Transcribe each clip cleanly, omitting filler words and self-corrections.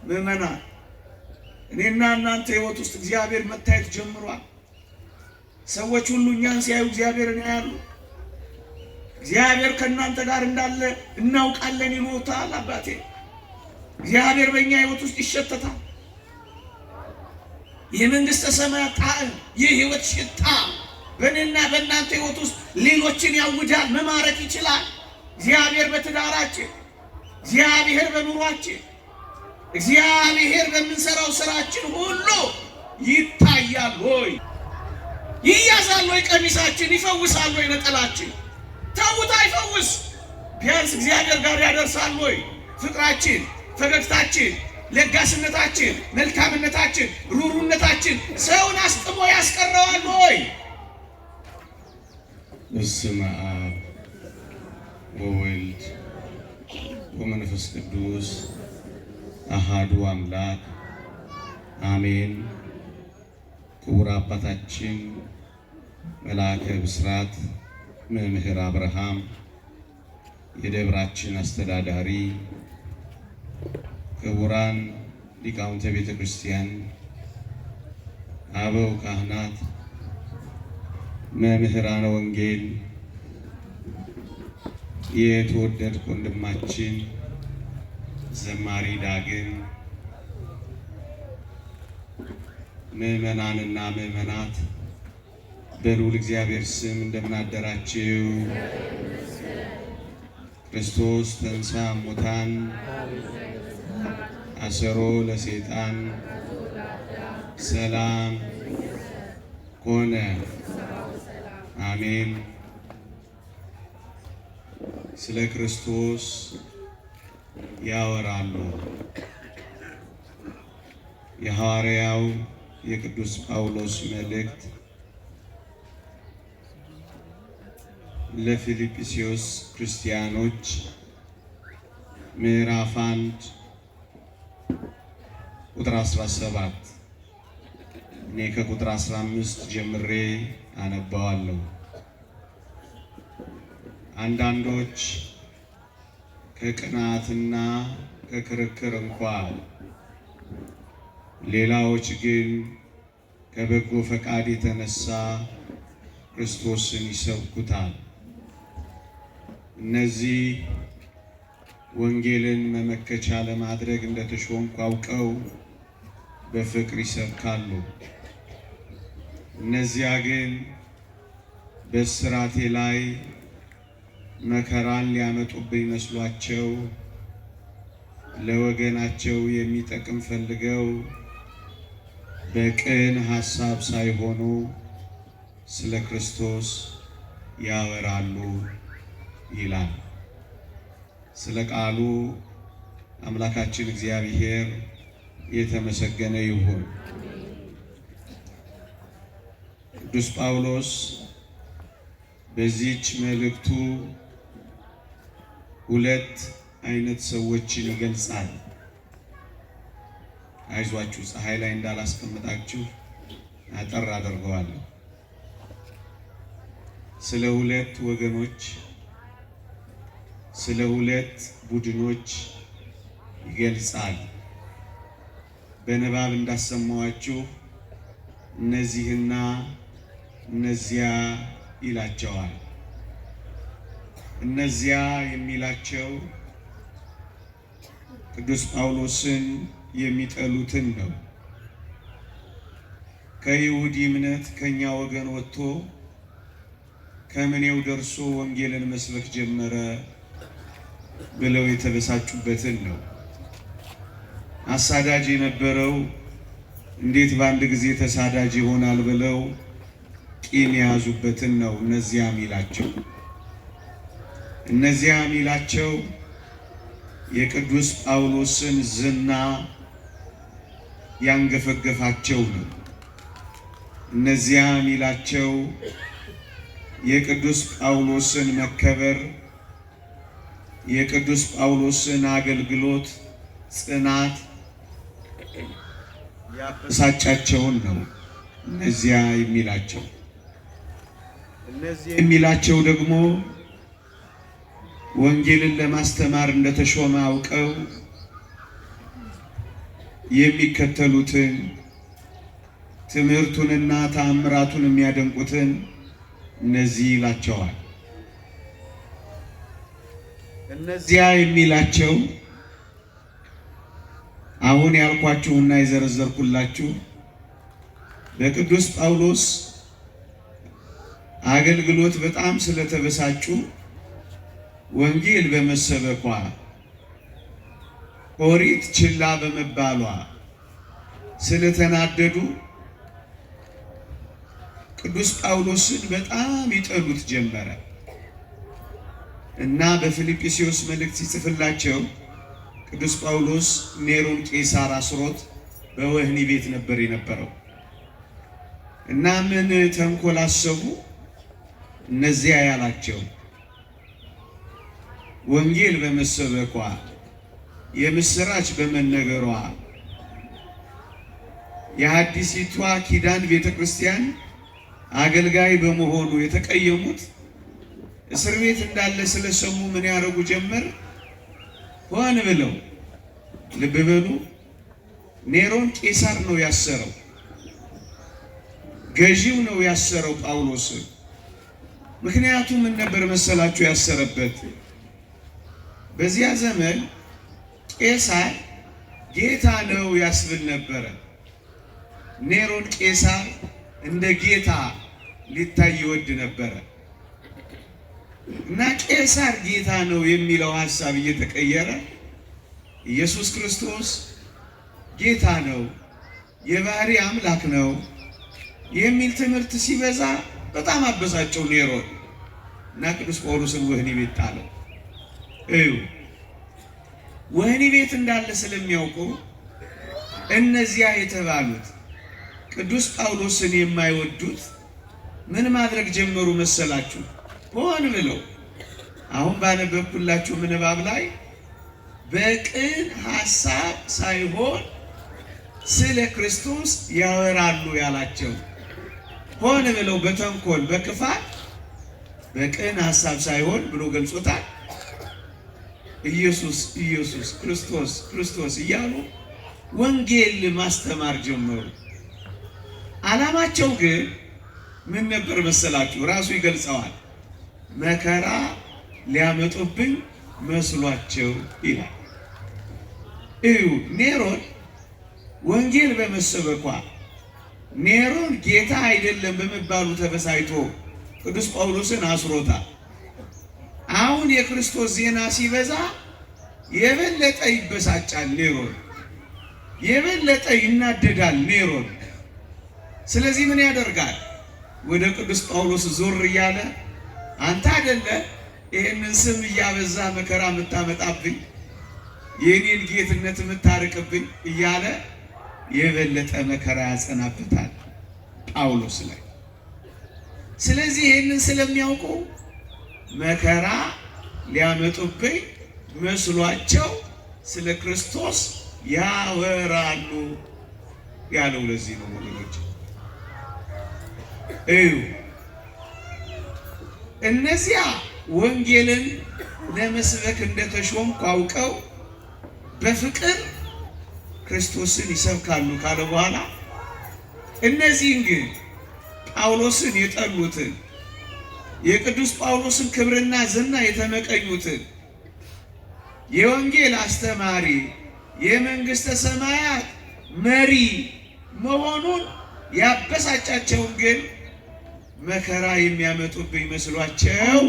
ምእመናን እኔና እናንተ ሕይወት ውስጥ እግዚአብሔር መታየት ጀምሯል። ሰዎች ሁሉ እኛን ሲያዩ እግዚአብሔርን ያያሉ። እግዚአብሔር ከእናንተ ጋር እንዳለ እናውቃለን ይሉታል። አባቴ እግዚአብሔር በእኛ ሕይወት ውስጥ ይሸተታል። የመንግሥተ ሰማያት ጣዕም የሕይወት ሽታ በእኔና በእናንተ ሕይወት ውስጥ ሌሎችን ያውዳል፣ መማረክ ይችላል። እግዚአብሔር በትዳራችን፣ እግዚአብሔር በኑሯችን፣ እግዚአብሔር በምንሰራው ስራችን ሁሉ ይታያል ሆይ ይያዛል ሆይ ቀሚሳችን ይፈውሳል ሆይ ነጠላችን ታውታ ይፈውስ ቢያንስ እግዚአብሔር ጋር ያደርሳል ሆይ ፍቅራችን፣ ፈገግታችን፣ ለጋስነታችን፣ መልካምነታችን፣ ሩሩነታችን ሰውን አስጥሞ ያስቀረዋል ሆይ። በስመ አብ ወወልድ ወመንፈስ ቅዱስ አሃዱ አምላክ አሜን። ክቡር አባታችን መልአከ ብስራት መምህር አብርሃም የደብራችን አስተዳዳሪ፣ ክቡራን ሊቃውንተ ቤተ ክርስቲያን፣ አበው ካህናት፣ መምህራነ ወንጌል፣ የተወደድክ ወንድማችን ዘማሪ ዳግም፣ ምእመናንና ምእመናት በልዑል እግዚአብሔር ስም እንደምን አደራችሁ? ክርስቶስ ተንሥአ እሙታን አሰሮ ለሰይጣን ሰላም ኮነ። አሜን። ስለ ክርስቶስ ያወራሉ። የሐዋርያው የቅዱስ ጳውሎስ መልእክት ለፊልጵስዩስ ክርስቲያኖች ምዕራፍ 1 ቁጥር 17 እኔ ከቁጥር 15 ጀምሬ አነባዋለሁ። አንዳንዶች ከቅናትና ከክርክር እንኳን፣ ሌላዎች ግን ከበጎ ፈቃድ የተነሳ ክርስቶስን ይሰብኩታል። እነዚህ ወንጌልን መመከቻ ለማድረግ እንደተሾምኩ አውቀው በፍቅር ይሰብካሉ። እነዚያ ግን በእስራቴ ላይ መከራን ሊያመጡብኝ መስሏቸው ለወገናቸው የሚጠቅም ፈልገው በቅን ሐሳብ ሳይሆኑ ስለ ክርስቶስ ያወራሉ ይላል። ስለ ቃሉ አምላካችን እግዚአብሔር የተመሰገነ ይሁን። ቅዱስ ጳውሎስ በዚህች መልእክቱ ሁለት አይነት ሰዎችን ይገልጻል። አይዟችሁ ፀሐይ ላይ እንዳላስቀምጣችሁ አጠር አደርገዋለሁ። ስለ ሁለት ወገኖች፣ ስለ ሁለት ቡድኖች ይገልጻል። በንባብ እንዳሰማዋችሁ እነዚህና እነዚያ ይላቸዋል። እነዚያ የሚላቸው ቅዱስ ጳውሎስን የሚጠሉትን ነው። ከይሁዲ እምነት ከኛ ወገን ወጥቶ ከምኔው ደርሶ ወንጌልን መስበክ ጀመረ ብለው የተበሳጩበትን ነው። አሳዳጅ የነበረው እንዴት በአንድ ጊዜ ተሳዳጅ ይሆናል ብለው ቂም የያዙበትን ነው እነዚያ ሚላቸው። እነዚያ ሚላቸው የቅዱስ ጳውሎስን ዝና ያንገፈገፋቸው ነው። እነዚያ ሚላቸው የቅዱስ ጳውሎስን መከበር፣ የቅዱስ ጳውሎስን አገልግሎት ጽናት ያበሳጫቸውን ነው እነዚያ የሚላቸው። እነዚህ የሚላቸው ደግሞ ወንጌልን ለማስተማር እንደተሾመ አውቀው የሚከተሉትን ትምህርቱንና ተአምራቱን የሚያደንቁትን እነዚህ ይላቸዋል። እነዚያ የሚላቸው አሁን ያልኳችሁና የዘረዘርኩላችሁ በቅዱስ ጳውሎስ አገልግሎት በጣም ስለተበሳጩ ወንጌል በመሰበኳ ኦሪት ችላ በመባሏ ስለተናደዱ ቅዱስ ጳውሎስን በጣም ይጠሉት ጀመረ እና በፊልጵስዩስ መልእክት ሲጽፍላቸው ቅዱስ ጳውሎስ ኔሮን ቄሳር አስሮት በወህኒ ቤት ነበር የነበረው እና ምን ተንኮል አሰቡ? እነዚያ ያላቸው ወንጌል በመሰበኳ የምስራች በመነገሯ የሐዲሲቷ ኪዳን ቤተክርስቲያን አገልጋይ በመሆኑ የተቀየሙት እስር ቤት እንዳለ ስለሰሙ ምን ያደርጉ ጀመር? ሆን ብለው ልብ በሉ፣ ኔሮን ቄሳር ነው ያሰረው፣ ገዢው ነው ያሰረው ጳውሎስን። ምክንያቱም ምን ነበር መሰላችሁ ያሰረበት? በዚያ ዘመን ቄሳር ጌታ ነው ያስብል ነበረ። ኔሮን ቄሳር እንደ ጌታ ሊታይ ይወድ ነበረ እና ቄሳር ጌታ ነው የሚለው ሐሳብ እየተቀየረ ኢየሱስ ክርስቶስ ጌታ ነው፣ የባህሪ አምላክ ነው የሚል ትምህርት ሲበዛ በጣም አበሳጨው ኔሮን እና ቅዱስ ጳውሎስን ወህኒ ቤት ጣለው። እዩ ወህኒ ቤት እንዳለ ስለሚያውቁ እነዚያ የተባሉት ቅዱስ ጳውሎስን የማይወዱት ምን ማድረግ ጀመሩ መሰላችሁ? ሆን ብለው አሁን ባነበብኩላችሁ ምንባብ ላይ በቅን ሐሳብ ሳይሆን ስለ ክርስቶስ ያወራሉ ያላቸው ሆን ብለው በተንኮል በክፋት በቅን ሐሳብ ሳይሆን ብሎ ገልጾታል። ኢየሱስ ኢየሱስ ክርስቶስ ክርስቶስ እያሉ ወንጌል ማስተማር ጀመሩ። ዓላማቸው ግን ምን ነበር መሰላችሁ? ራሱ ይገልጸዋል። መከራ ሊያመጡብኝ መስሏቸው ይላል። እዩ ኔሮን ወንጌል በመሰበኳ ኔሮን ጌታ አይደለም በመባሉ ተበሳይቶ ቅዱስ ጳውሎስን አስሮታል። አሁን የክርስቶስ ዜና ሲበዛ የበለጠ ይበሳጫል ኔሮን፣ የበለጠ ይናደዳል ኔሮን። ስለዚህ ምን ያደርጋል? ወደ ቅዱስ ጳውሎስ ዞር እያለ አንተ አይደለ ይህንን ስም እያበዛ መከራ የምታመጣብኝ የኔን ጌትነት የምታርቅብኝ እያለ የበለጠ መከራ ያጸናበታል ጳውሎስ ላይ። ስለዚህ ይህንን ስለሚያውቁ መከራ ሊያመጡብኝ መስሏቸው ስለ ክርስቶስ ያወራሉ ያለው ለዚህ ነው ወገኖች። እዩ እነዚያ ወንጌልን ለመስበክ እንደተሾምኩ አውቀው በፍቅር ክርስቶስን ይሰብካሉ ካለ በኋላ እነዚህን ግን ጳውሎስን የጠሉትን የቅዱስ ጳውሎስን ክብርና ዝና የተመቀኙትን የወንጌል አስተማሪ የመንግስተ ሰማያት መሪ መሆኑን ያበሳጫቸውን ግን መከራ የሚያመጡብኝ መስሏቸው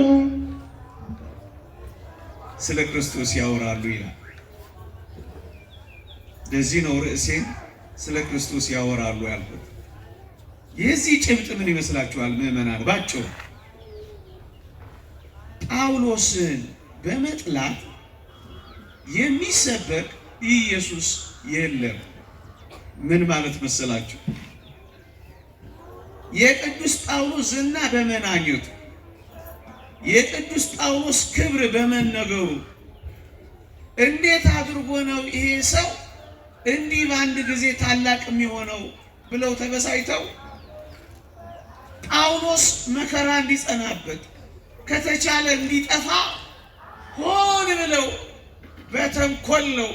ስለ ክርስቶስ ያወራሉ ይላል። ለዚህ ነው ርዕሴን ስለ ክርስቶስ ያወራሉ ያልኩት። የዚህ ጭብጥ ምን ይመስላችኋል ምዕመናን? ባጭሩ ጳውሎስን በመጥላት የሚሰበክ ኢየሱስ የለም። ምን ማለት መሰላችሁ? የቅዱስ ጳውሎስ ዝና በመናኘቱ የቅዱስ ጳውሎስ ክብር በመነገሩ እንዴት አድርጎ ነው ይሄ ሰው እንዲህ በአንድ ጊዜ ታላቅ የሚሆነው ብለው ተበሳይተው ጳውሎስ መከራ እንዲጸናበት ከተቻለ እንዲጠፋ ሆን ብለው በተንኮል ነው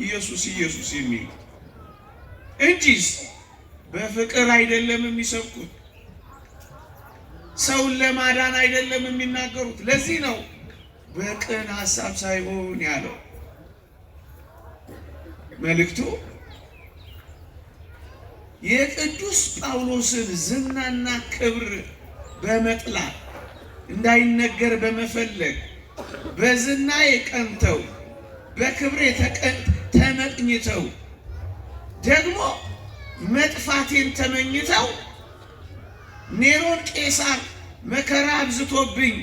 ኢየሱስ ኢየሱስ የሚል እንጂስ በፍቅር አይደለም የሚሰብኩት፣ ሰውን ለማዳን አይደለም የሚናገሩት። ለዚህ ነው በቅን ሐሳብ ሳይሆን ያለው መልእክቱ። የቅዱስ ጳውሎስን ዝናና ክብር በመጥላት እንዳይነገር በመፈለግ በዝናዬ ቀንተው በክብሬ ተመቅኝተው ደግሞ መጥፋቴን ተመኝተው ኔሮን ቄሳር መከራ አብዝቶብኝ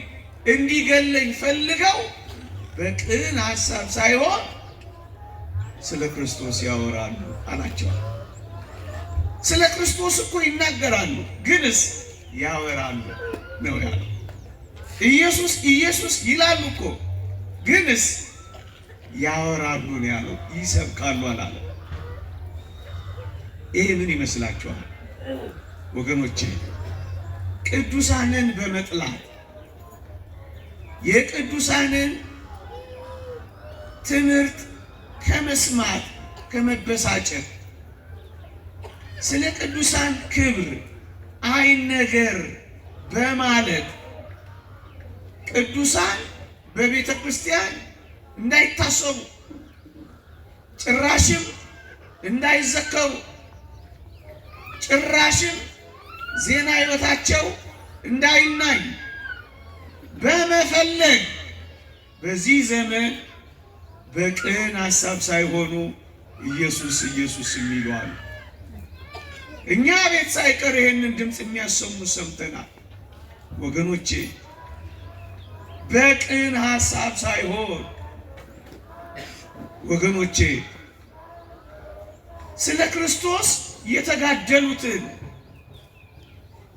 እንዲገለኝ ፈልገው በቅን ሐሳብ ሳይሆን ስለ ክርስቶስ ያወራሉ አላቸው። ስለ ክርስቶስ እኮ ይናገራሉ፣ ግንስ ያወራሉ ነው ያለው። ኢየሱስ ኢየሱስ ይላሉ እኮ ግንስ ያወራሉ ነው ያለው። ይሰብካሉ አላለም። ይሄ ምን ይመስላችኋል ወገኖቼ? ቅዱሳንን በመጥላት የቅዱሳንን ትምህርት ከመስማት ከመበሳጨት ስለ ቅዱሳን ክብር አይነገር በማለት ቅዱሳን በቤተ ክርስቲያን እንዳይታሰቡ ጭራሽም እንዳይዘከሩ ጭራሽም ዜና ሕይወታቸው እንዳይናኝ በመፈለግ በዚህ ዘመን በቅን ሐሳብ ሳይሆኑ ኢየሱስ ኢየሱስ የሚሏል። እኛ ቤት ሳይቀር ይሄንን ድምፅ የሚያሰሙ ሰምተናል ወገኖቼ። በቅን ሐሳብ ሳይሆን ወገኖቼ ስለ ክርስቶስ የተጋደሉትን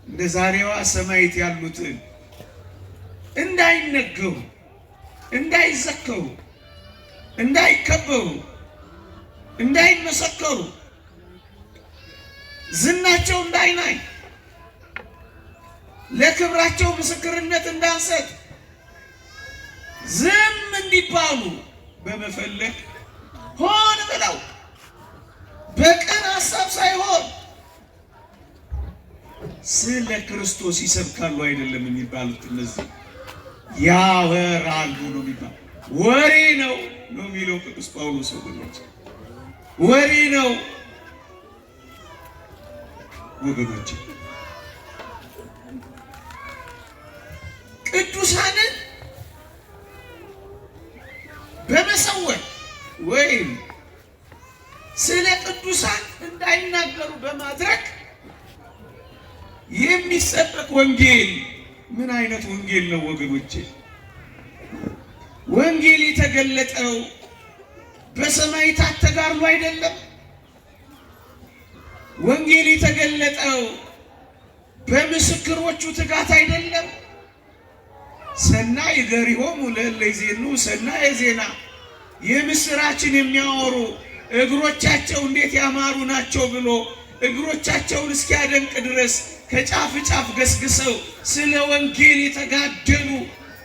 እንደ ዛሬዋ ሰማዕት ያሉትን እንዳይነገሩ፣ እንዳይዘከሩ፣ እንዳይከበሩ፣ እንዳይመሰከሩ፣ ዝናቸው እንዳይናይ፣ ለክብራቸው ምስክርነት እንዳንሰጥ ዝም እንዲባሉ በመፈለግ ሆን ብለው በቅን ሐሳብ ሳይሆን ስለ ክርስቶስ ይሰብካሉ አይደለም የሚባሉት። እነዚህ ያወራሉ ነው የሚባለው። ወሬ ነው ነው የሚለው ቅዱስ ጳውሎስ ወገኖች፣ ወሬ ነው ወገኖች። ቅዱሳንን በመሰወር ወይም ስለ ቅዱሳን እንዳይናገሩ በማድረግ የሚሰበክ ወንጌል ምን አይነት ወንጌል ነው ወገኖቼ? ወንጌል የተገለጠው በሰማዕታት ተጋድሎ አይደለም። ወንጌል የተገለጠው በምስክሮቹ ትጋት አይደለም። ሰናይ ገሪሆሙ ለእለ ይዜኑ ሰናየ ዜና፣ የምስራችን የሚያወሩ እግሮቻቸው እንዴት ያማሩ ናቸው ብሎ እግሮቻቸውን እስኪያደንቅ ድረስ ከጫፍ ጫፍ ገስግሰው ስለ ወንጌል የተጋደሉ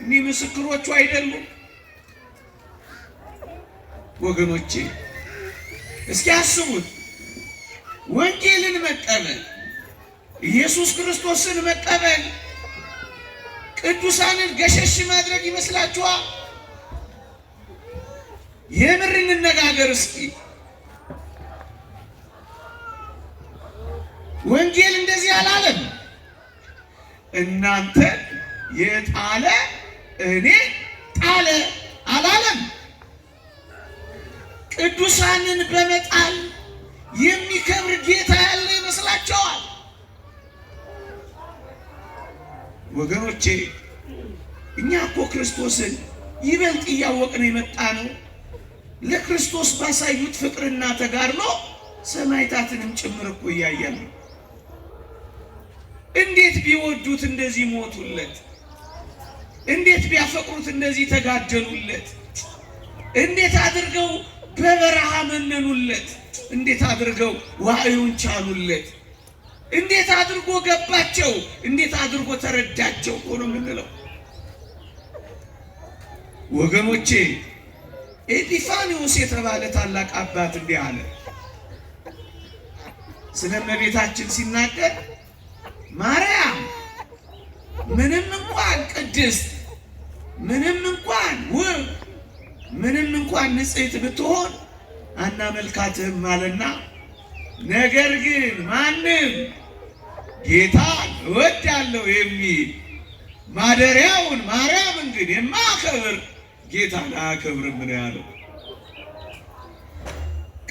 እኒህ ምስክሮቹ አይደሉም ወገኖቼ? እስኪ አስቡት። ወንጌልን መቀበል፣ ኢየሱስ ክርስቶስን መቀበል ቅዱሳንን ገሸሽ ማድረግ ይመስላችኋል? የምር እንነጋገር እስኪ። ወንጌል እንደዚህ አላለም። እናንተ የጣለ እኔ ጣለ አላለም። ቅዱሳንን በመጣል የሚከብር ጌታ ያለ ይመስላችኋል ወገኖቼ? እኛ እኮ ክርስቶስን ይበልጥ እያወቅን የመጣ ነው። ለክርስቶስ ባሳዩት ፍቅርና ተጋድሎ ሰማዕታትንም ጭምር እኮ እያየን ነው። እንዴት ቢወዱት እንደዚህ ሞቱለት፣ እንዴት ቢያፈቅሩት እንደዚህ ተጋደሉለት፣ እንዴት አድርገው በበረሃ መነኑለት፣ እንዴት አድርገው ዋዕዩን ቻሉለት፣ እንዴት አድርጎ ገባቸው፣ እንዴት አድርጎ ተረዳቸው ሆኖ የምንለው ወገኖቼ። ኤጲፋንዮስ የተባለ ታላቅ አባት እንዲህ አለ። ስለ እመቤታችን ሲናገር ማርያም ምንም እንኳን ቅድስት፣ ምንም እንኳን ውብ፣ ምንም እንኳን ንጽሕት ብትሆን አናመልካትም አለና፣ ነገር ግን ማንም ጌታን እወዳለሁ የሚል ማደሪያውን ማርያምን ግን የማያከብር ጌታን አያከብርም ነው ያለው።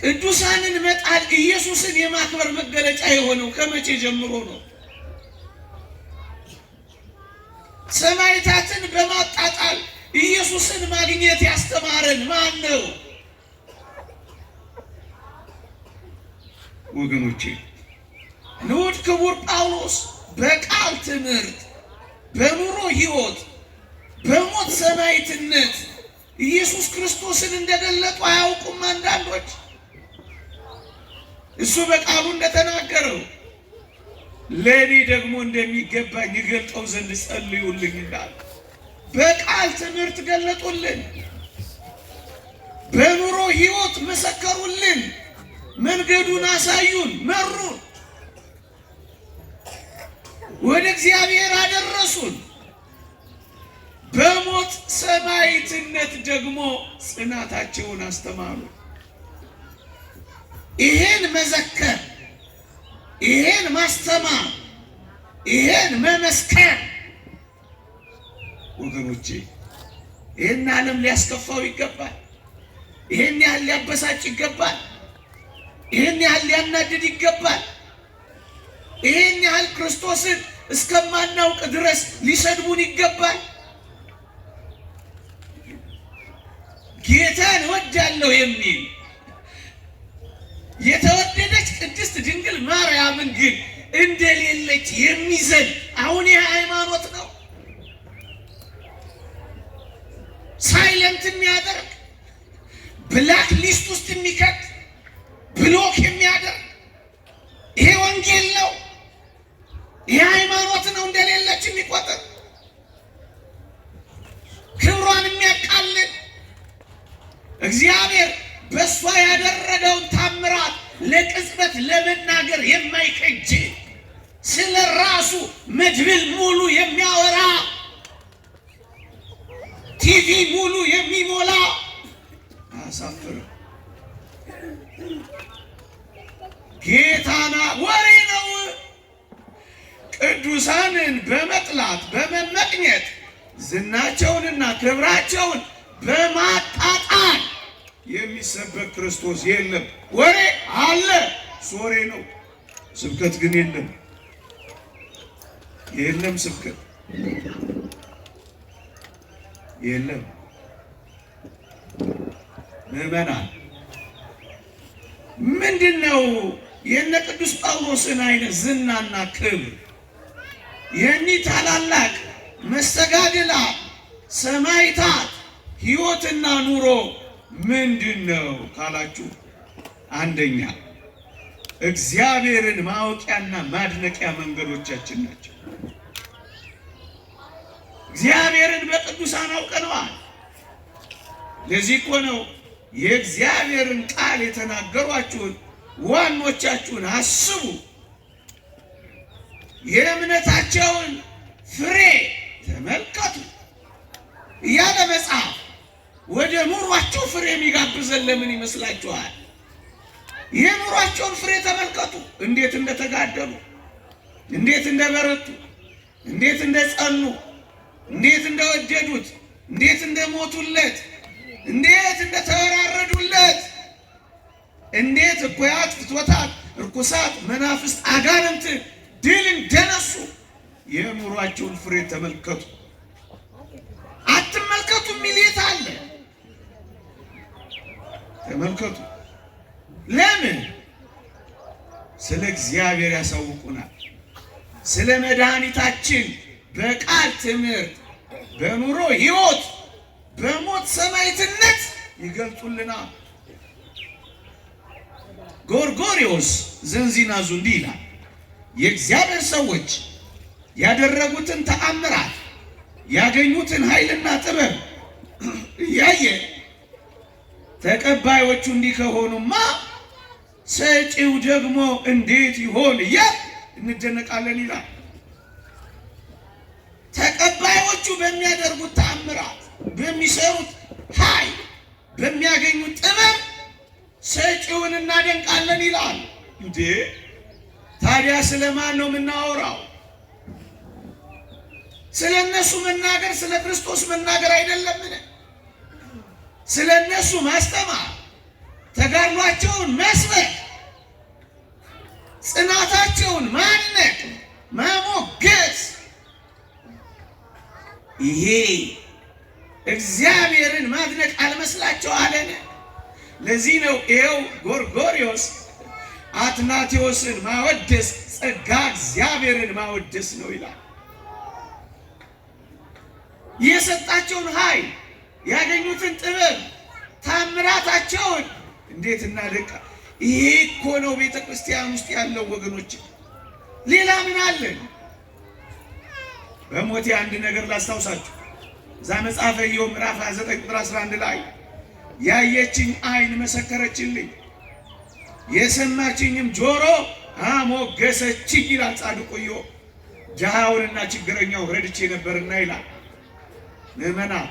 ቅዱሳንን መጣል ኢየሱስን የማክበር መገለጫ የሆነው ከመቼ ጀምሮ ነው? ሰማዕታትን በማጣጣል ኢየሱስን ማግኘት ያስተማረን ማን ነው? ወገኖቼ ንዑድ ክቡር ጳውሎስ በቃል ትምህርት፣ በኑሮ ሕይወት፣ በሞት ሰማዕትነት ኢየሱስ ክርስቶስን እንደገለጡ አያውቁም አንዳንዶች። እሱ በቃሉ እንደተናገረው ለእኔ ደግሞ እንደሚገባኝ ይገልጠው ዘንድ ጸልዩልኝ እንዳለ በቃል ትምህርት ገለጡልን፣ በኑሮ ሕይወት መሰከሩልን፣ መንገዱን አሳዩን፣ መሩን፣ ወደ እግዚአብሔር አደረሱን። በሞት ሰማዕትነት ደግሞ ጽናታቸውን አስተማሩ። ይሄን መዘከር፣ ይሄን ማስተማር፣ ይሄን መመስከር ወገኖቼ ይሄን ዓለም ሊያስከፋው ይገባል። ይሄን ያህል ሊያበሳጭ ይገባል። ይሄን ያህል ሊያናድድ ይገባል። ይሄን ያህል ክርስቶስን እስከማናውቅ ድረስ ሊሰድቡን ይገባል። ጌታን እወዳለሁ የሚል የተወደደች ቅድስት ድንግል ማርያምን ግን እንደሌለች የሚዘል አሁን ይህ ሃይማኖት ነው? ሳይለንት የሚያደርግ ብላክ ሊስት ውስጥ የሚከት ብሎክ የሚያደርግ ይሄ ወንጌል ነው? ይሄ ሃይማኖት ነው? እንደሌለች የሚቆጥር ክብሯን የሚያቃልል እግዚአብሔር በእሷ ያደረገውን ታምራት ለቅጽበት ለመናገር የማይከጅ ስለ ራሱ መድብል ሙሉ የሚያወራ ቲቪ ሙሉ የሚሞላ አሳፍር ጌታና ወሬ ነው። ቅዱሳንን በመጥላት በመመቅኘት ዝናቸውንና ክብራቸውን በማጣጣል የሚሰበክ ክርስቶስ የለም። ወሬ አለ፣ ሶሬ ነው። ስብከት ግን የለም። የለም ስብከት የለም። ምዕመናን ምንድነው የነ ቅዱስ ጳውሎስን አይነት ዝናና ክብር የኒ ታላላቅ መስተጋድላት ሰማዕታት ሕይወትና ኑሮ ምንድነው ካላችሁ፣ አንደኛ እግዚአብሔርን ማወቂያና ማድነቂያ መንገዶቻችን ናቸው። እግዚአብሔርን በቅዱሳን አውቀነዋል። ለዚህ እኮ ነው የእግዚአብሔርን ቃል የተናገሯችሁን ዋኖቻችሁን አስቡ፣ የእምነታቸውን ፍሬ ተመልከቱ እያለ መጽሐፍ ወደ ኑሯቸው ፍሬ የሚጋብዘን ለምን ይመስላችኋል? የኑሯቸውን ፍሬ ተመልከቱ። እንዴት እንደተጋደሉ፣ እንዴት እንደበረቱ፣ እንዴት እንደጸኑ፣ እንዴት እንደወደዱት፣ እንዴት እንደሞቱለት፣ እንዴት እንደተወራረዱለት፣ እንዴት እኩያት ፍትወታት ርኩሳት መናፍስት አጋንንት ድል እንደነሱ የኑሯቸውን ፍሬ ተመልከቱ። አትመልከቱ የሚል የት አለ? ተመልከቱ። ለምን? ስለ እግዚአብሔር ያሳውቁናል። ስለ መድኃኒታችን በቃል ትምህርት፣ በኑሮ ሕይወት፣ በሞት ሰማዕትነት ይገልጹልናል። ጎርጎርዮስ ዘንዚናዙ እንዲህ ይላል፣ የእግዚአብሔር ሰዎች ያደረጉትን ተአምራት ያገኙትን ኃይልና ጥበብ እያየ ተቀባዮቹ እንዲህ ከሆኑማ ሰጪው ደግሞ እንዴት ይሆን እያል እንደነቃለን ይላል። ተቀባዮቹ በሚያደርጉት ተአምራት፣ በሚሰሩት ኃይል፣ በሚያገኙት ጥበብ ሰጪውን እናደንቃለን ይላል። እንዴ ታዲያ ስለማን ነው የምናወራው? ስለ እነሱ መናገር ስለ ክርስቶስ መናገር አይደለምን? ስለ እነሱ ማስተማር፣ ተጋድሏቸውን መስበክ፣ ጽናታቸውን ማድነቅ፣ ማሞገስ፣ ይሄ እግዚአብሔርን ማድነቅ አልመስላቸው አለን። ለዚህ ነው ይኸው ጎርጎርዮስ አትናቴዎስን ማወደስ ጸጋ እግዚአብሔርን ማወደስ ነው ይላል። የሰጣቸውን ኃይል፣ ያገኙትን ጥበብ፣ ታምራታቸውን እንዴት እናደንቃ! ይሄ እኮ ነው ቤተ ክርስቲያን ውስጥ ያለው ወገኖች። ሌላ ምን አለን? በሞቴ አንድ ነገር ላስታውሳችሁ። እዛ መጽሐፈ ኢዮብ ምዕራፍ 29 ቁጥር 11 ላይ ያየችኝ ዓይን መሰከረችልኝ፣ የሰማችኝም ጆሮ አሞገሰችኝ ይላል ጻድቁ ኢዮብ። ድሃውንና ችግረኛውን ረድቼ ነበርና ይላል። ምዕመናን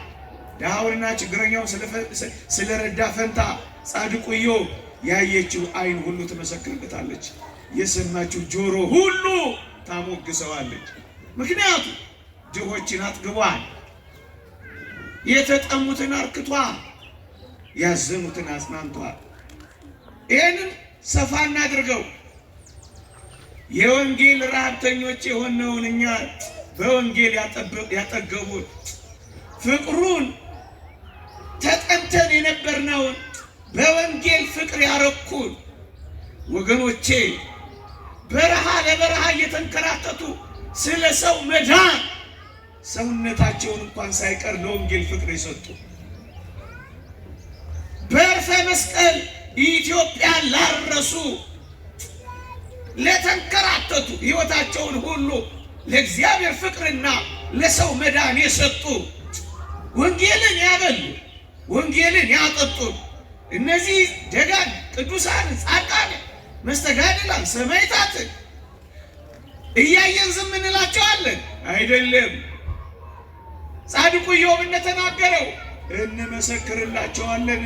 ድሃውንና ችግረኛውን ስለረዳ ፈንታ ጻድቁ ኢዮብ ያየችው ዓይን ሁሉ ትመሰክርበታለች፣ የሰማችው ጆሮ ሁሉ ታሞግሰዋለች። ምክንያቱም ድሆችን አጥግቧል፣ የተጠሙትን አርክቷል፣ ያዘኑትን አጽናንቷል። ይህንን ሰፋ እናድርገው። የወንጌል ረሃብተኞች የሆነውን እኛ በወንጌል ያጠገቡት፣ ፍቅሩን ተጠምተን የነበርነውን በወንጌል ፍቅር ያረኩን ወገኖቼ በረሃ ለበረሃ እየተንከራተቱ ስለ ሰው መዳን ሰውነታቸውን እንኳን ሳይቀር ለወንጌል ፍቅር የሰጡ በዕርፈ መስቀል ኢትዮጵያን ላረሱ ለተንከራተቱ ሕይወታቸውን ሁሉ ለእግዚአብሔር ፍቅርና ለሰው መዳን የሰጡ ወንጌልን ያበሉ ወንጌልን ያጠጡ እነዚህ ደጋግ ቅዱሳን ጻድቃን መስተጋድላን ሰማዕታትን እያየን ዝም እንላቸዋለን? አይደለም። ጻድቁ ኢዮብ እንደተናገረው እንመሰክርላቸዋለን።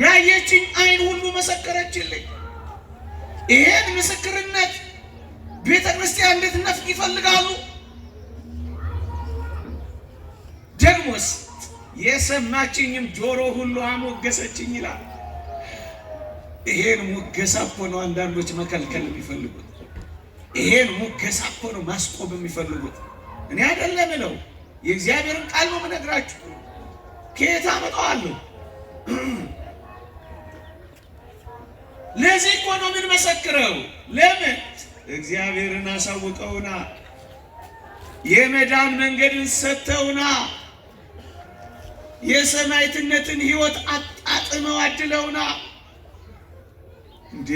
ያየችኝ ዓይን ሁሉ መሰከረችልኝ። ይሄን ምስክርነት ቤተ ክርስቲያን እንድትነፍቅ ይፈልጋሉ። ደግሞስ የሰማችኝም ጆሮ ሁሉ አሞገሰችኝ ይላል። ይሄን ሙገሳ እኮ ነው አንዳንዶች መከልከል የሚፈልጉት። ይሄን ሙገሳ እኮ ነው ማስቆም የሚፈልጉት። እኔ አይደለም ነው የእግዚአብሔርን ቃል ነው የምነግራችሁ። ከየት አመጣዋለሁ? ለዚህ እኮ ነው ምን መሰክረው። ለምን? እግዚአብሔርን አሳውቀውና የመዳን መንገድን ሰጥተውና የሰማዕትነትን ሕይወት አጣጥመው አድለውና እንዴ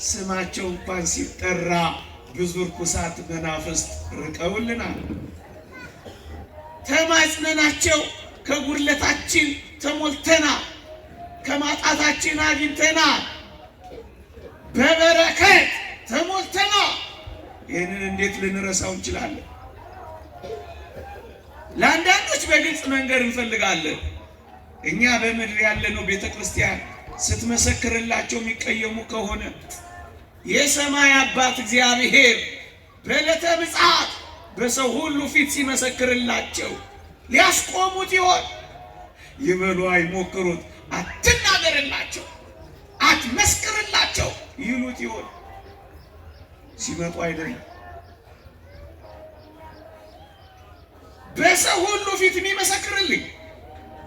ስማቸው እንኳን ሲጠራ ብዙ ርኩሳት መናፍስት ርቀውልናል። ተማጽነናቸው ከጉድለታችን ተሞልተናል፣ ከማጣታችን አግኝተናል፣ በበረከት ተሞልተናል። ይህንን እንዴት ልንረሳው እንችላለን? ለአንዳንዶች በግልጽ መንገር እንፈልጋለን። እኛ በምድር ያለነው ቤተ ክርስቲያን ስትመሰክርላቸው የሚቀየሙ ከሆነ የሰማይ አባት እግዚአብሔር በዕለተ ምጽአት በሰው ሁሉ ፊት ሲመሰክርላቸው ሊያስቆሙት ይሆን? ይበሉ አይሞክሩት፣ አትናገርላቸው፣ አትመስክርላቸው ይሉት ይሆን? ሲመጡ አይደለም በሰው ሁሉ ፊት የሚመሰክርልኝ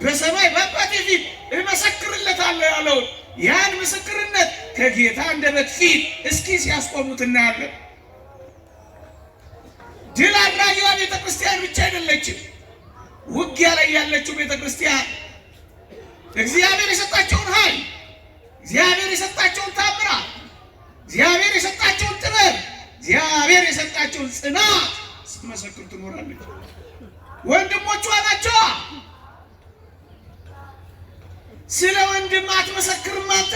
በሰማይ በአባቴ ፊት እመሰክርለታለሁ ያለውን ያን ምስክርነት ከጌታ አንደበት ፊት እስኪ ሲያስቆሙት እናያለን። ድል አድራጊዋ ቤተ ክርስቲያን ብቻ አይደለችም። ውጊያ ላይ ያለችው ቤተ ክርስቲያን እግዚአብሔር የሰጣቸውን ኃይል፣ እግዚአብሔር የሰጣቸውን ታምራት፣ እግዚአብሔር የሰጣቸውን ጥበብ፣ እግዚአብሔር የሰጣቸውን ጽናት ስትመሰክር ትኖራለች። ወንድሞቿ ናቸው። ስለ ወንድም አትመሰክርም አንተ?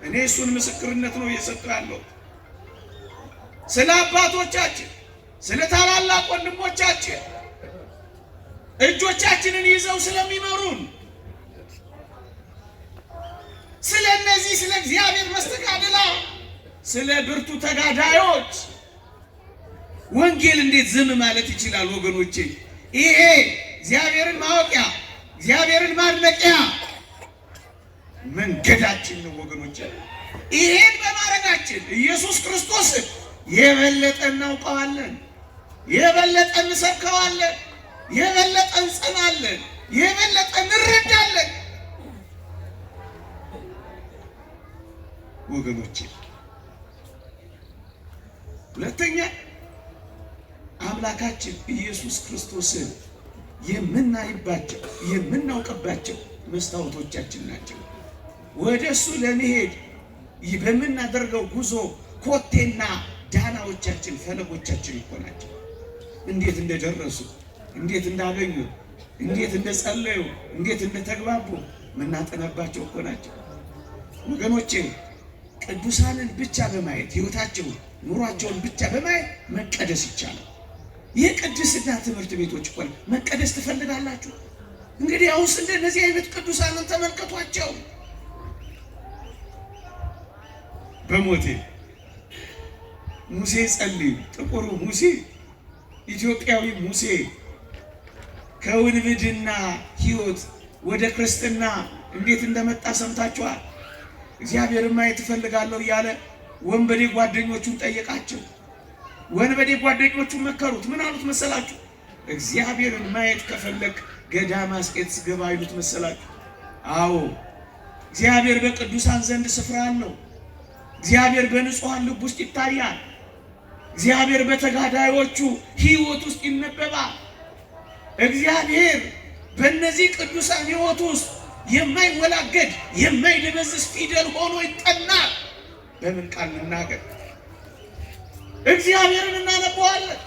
እኔ እሱን ምስክርነት ነው እየሰጠሁ ያለው። ስለ አባቶቻችን፣ ስለ ታላላቅ ወንድሞቻችን እጆቻችንን ይዘው ስለሚመሩን ስለ እነዚህ ስለ እግዚአብሔር መስተጋድላ ስለ ብርቱ ተጋዳዮች ወንጌል እንዴት ዝም ማለት ይችላል ወገኖቼ? ይሄ እግዚአብሔርን ማወቂያ እግዚአብሔርን ማድነቂያ መንገዳችን ነው ወገኖቼ። ይሄን በማድረጋችን ኢየሱስ ክርስቶስን የበለጠ እናውቀዋለን፣ የበለጠ እንሰብከዋለን፣ የበለጠ እንጸናለን፣ የበለጠ እንረዳለን ወገኖቼ። ሁለተኛ አምላካችን ኢየሱስ ክርስቶስን የምናይባቸው የምናውቅባቸው መስታወቶቻችን ናቸው። ወደ እሱ ለመሄድ በምናደርገው ጉዞ ኮቴና ዳናዎቻችን ፈለጎቻችን እኮ ናቸው። እንዴት እንደደረሱ፣ እንዴት እንዳገኙ፣ እንዴት እንደጸለዩ፣ እንዴት እንደተግባቡ የምናጠናባቸው እኮ ናቸው ወገኖቼ። ቅዱሳንን ብቻ በማየት ሕይወታቸውን ኑሯቸውን ብቻ በማየት መቀደስ ይቻላል። የቅድስና ትምህርት ቤቶች እኮ መቀደስ ትፈልጋላችሁ? እንግዲህ አሁንስ እንደነዚህ አይነት ቅዱሳንን ተመልከቷቸው። በሞቴ ሙሴ ጸልይ፣ ጥቁሩ ሙሴ፣ ኢትዮጵያዊ ሙሴ ከውንብድና ሕይወት ወደ ክርስትና እንዴት እንደመጣ ሰምታችኋል። እግዚአብሔርን ማየት እፈልጋለሁ እያለ ወንበዴ ጓደኞቹን ጠየቃቸው። ወንበዴ ጓደኞቹን መከሩት። ምን አሉት መሰላችሁ? እግዚአብሔርን ማየት ከፈለክ ገዳመ አስቄጥስ ግባ ይሉት መሰላችሁ? አዎ፣ እግዚአብሔር በቅዱሳን ዘንድ ስፍራ አለው። እግዚአብሔር በንጹሐን ልብ ውስጥ ይታያል። እግዚአብሔር በተጋዳዮቹ ሕይወት ውስጥ ይነበባል። እግዚአብሔር በእነዚህ ቅዱሳን ሕይወት ውስጥ የማይወላገድ የማይደበዝዝ ፊደል ሆኖ ይጠናል። በምን ቃል ልናገር? እግዚአብሔርን እናነበዋለን፣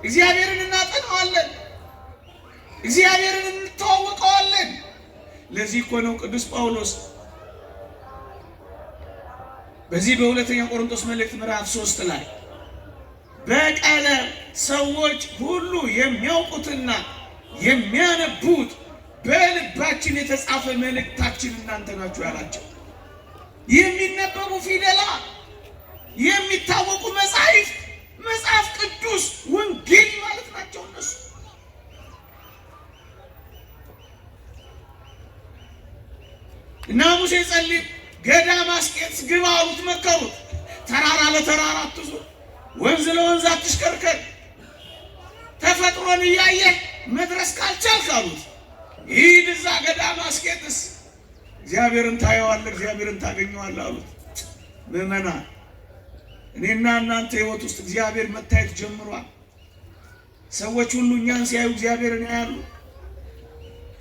እግዚአብሔርን እናጠናዋለን፣ እግዚአብሔርን እንተዋወቀዋለን። ለዚህ እኮ ነው ቅዱስ ጳውሎስ በዚህ በሁለተኛ ቆሮንቶስ መልእክት ምዕራፍ 3 ላይ በቀለም ሰዎች ሁሉ የሚያውቁትና የሚያነቡት በልባችን የተጻፈ መልእክታችን እናንተ ናችሁ ያላቸው። የሚነበቡ ፊደላት፣ የሚታወቁ መጻሕፍት፣ መጽሐፍ ቅዱስ ወንጌል ማለት ናቸው እነሱ። እና ሙሴ ጸልይ፣ ገዳመ አስቄጥስ ግባ አሉት፣ መከሩት። ተራራ ለተራራ አትዙር፣ ወንዝ ለወንዝ አትሽከርከር፣ ተፈጥሮን እያየህ መድረስ ካልቻልክ አሉት ሂድ እዛ ገዳመ አስቄጥስ፣ እግዚአብሔርን ታየዋለህ፣ እግዚአብሔርን ታገኘዋለህ አሉት። ምዕመናን፣ እኔና እናንተ ሕይወት ውስጥ እግዚአብሔር መታየት ጀምሯል። ሰዎች ሁሉ እኛን ሲያዩ እግዚአብሔርን ያያሉ።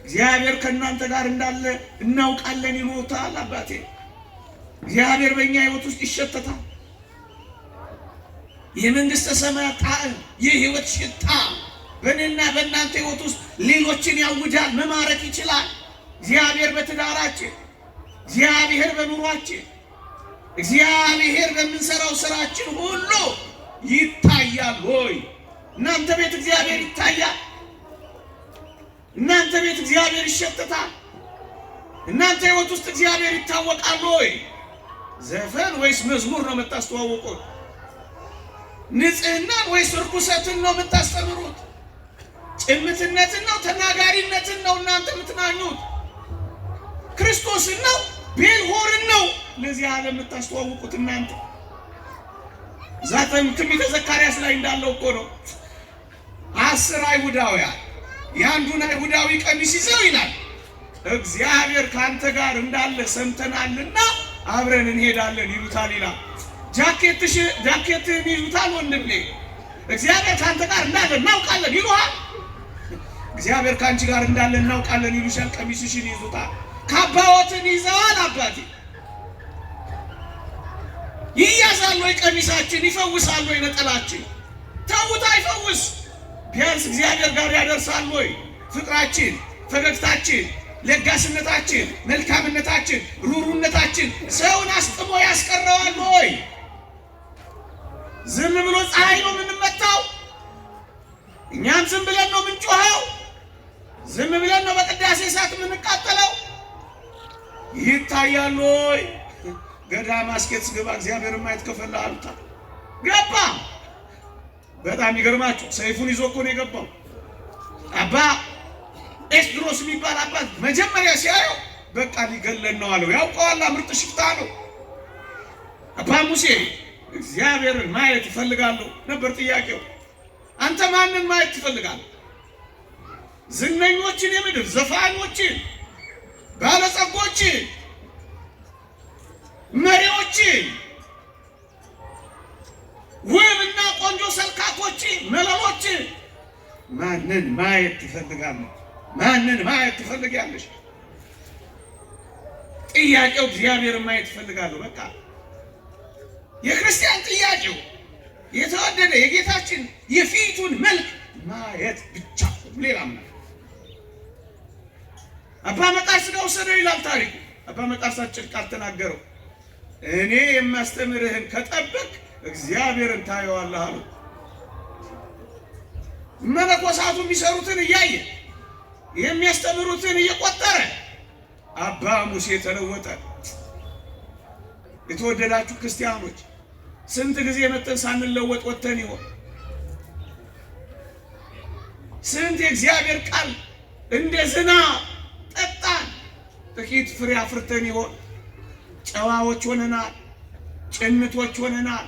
እግዚአብሔር ከእናንተ ጋር እንዳለ እናውቃለን ይሉታል። አባቴ እግዚአብሔር በእኛ ሕይወት ውስጥ ይሸተታል። የመንግሥተ ሰማያት ጣዕም፣ የሕይወት ሽታ በእኔና በእናንተ ሕይወት ውስጥ ሌሎችን ያውጃል፣ መማረክ ይችላል። እግዚአብሔር በትዳራችን፣ እግዚአብሔር በኑሯችን፣ እግዚአብሔር በምንሰራው ስራችን ሁሉ ይታያል ሆይ? እናንተ ቤት እግዚአብሔር ይታያል? እናንተ ቤት እግዚአብሔር ይሸተታል? እናንተ ሕይወት ውስጥ እግዚአብሔር ይታወቃል ሆይ? ዘፈን ወይስ መዝሙር ነው የምታስተዋውቁት? ንጽህናን ወይስ ርኩሰትን ነው የምታስተምሩት? ጭምትነትን ነው ተናጋሪነትን ነው እናንተ የምትናኙት? ክርስቶስን ነው ቤልሆርን ነው ለዚህ ዓለም የምታስተዋውቁት እናንተ? ዛተም ትንቢተ ዘካርያስ ላይ እንዳለው እኮ ነው 10 አይሁዳውያን የአንዱን አይሁዳዊ ቀሚስ ይዘው ይላል እግዚአብሔር ከአንተ ጋር እንዳለ ሰምተናልና አብረን እንሄዳለን ይሉታል ይላል። ጃኬትህን ይዙታል ወንድሜ። እግዚአብሔር ከአንተ ጋር እንዳለ እናውቃለን ይሉሃል። እግዚአብሔር ከአንቺ ጋር እንዳለ እናውቃለን ይሉሻል። ቀሚስሽን ይዙታል። ካባዎትን ይዘዋል። አባቴ ይያዛል ወይ ቀሚሳችን? ይፈውሳል ወይ ነጠላችን? ተውት፣ አይፈውስ። ቢያንስ እግዚአብሔር ጋር ያደርሳል ወይ? ፍቅራችን፣ ፈገግታችን፣ ለጋስነታችን፣ መልካምነታችን፣ ሩሩነታችን ሰውን አስጥሞ ያስቀረዋል ወይ? ዝም ብሎ ፀሐይ ነው የምንመታው? እኛም ዝም ብለን ነው የምንጮኸው? ዝም ብለን ነው በቅዳሴ ሰዓት የምንቃጠለው? ይታያል ወይ? ገዳም አስኬትስ ግባ እግዚአብሔርን ማየት ከፈለህ አሉታ ገባ። በጣም ይገርማችሁ፣ ሰይፉን ይዞ እኮ ነው የገባው። አባ ኤስድሮስ የሚባል አባት መጀመሪያ ሲያየው በቃ ሊገለን ነው አለው። ያውቀዋል፣ ምርጥ ሽፍታ ነው። አባ ሙሴ እግዚአብሔርን ማየት እፈልጋለሁ ነበር ጥያቄው። አንተ ማንን ማየት ትፈልጋለህ? ዝነኞችን፣ የምድር ዘፋኞችን፣ ባለጸጎችን፣ መሪዎችን፣ ውብና ቆንጆ ሰልካኮችን፣ መለሎችን ማንን ማየት ትፈልጋለህ? ማንን ማየት ትፈልጊያለሽ? ጥያቄው እግዚአብሔርን ማየት ትፈልጋለሁ። በቃ የክርስቲያን ጥያቄው የተወደደ የጌታችን የፊቱን መልክ ማየት ብቻ፣ ሌላ ምንም። አባ መቃርስ ጋር ወሰደው ይላል ታሪኩ። አባ መቃርስ አጭር ቃል ተናገረው። እኔ የማስተምርህን ከጠበቅ እግዚአብሔርን ታየዋለህ አሉ። መነኮሳቱ የሚሰሩትን እያየ የሚያስተምሩትን እየቆጠረ አባ ሙሴ ተለወጠ። የተወደዳችሁ ክርስቲያኖች ስንት ጊዜ መተን ሳንለወጥ ወጥተን ይሆን? ስንት የእግዚአብሔር ቃል እንደ ዝናብ ጠጣን፣ ጥቂት ፍሬ አፍርተን ይሆን? ጨዋዎች ሆነናል፣ ጭምቶች ሆነናል፣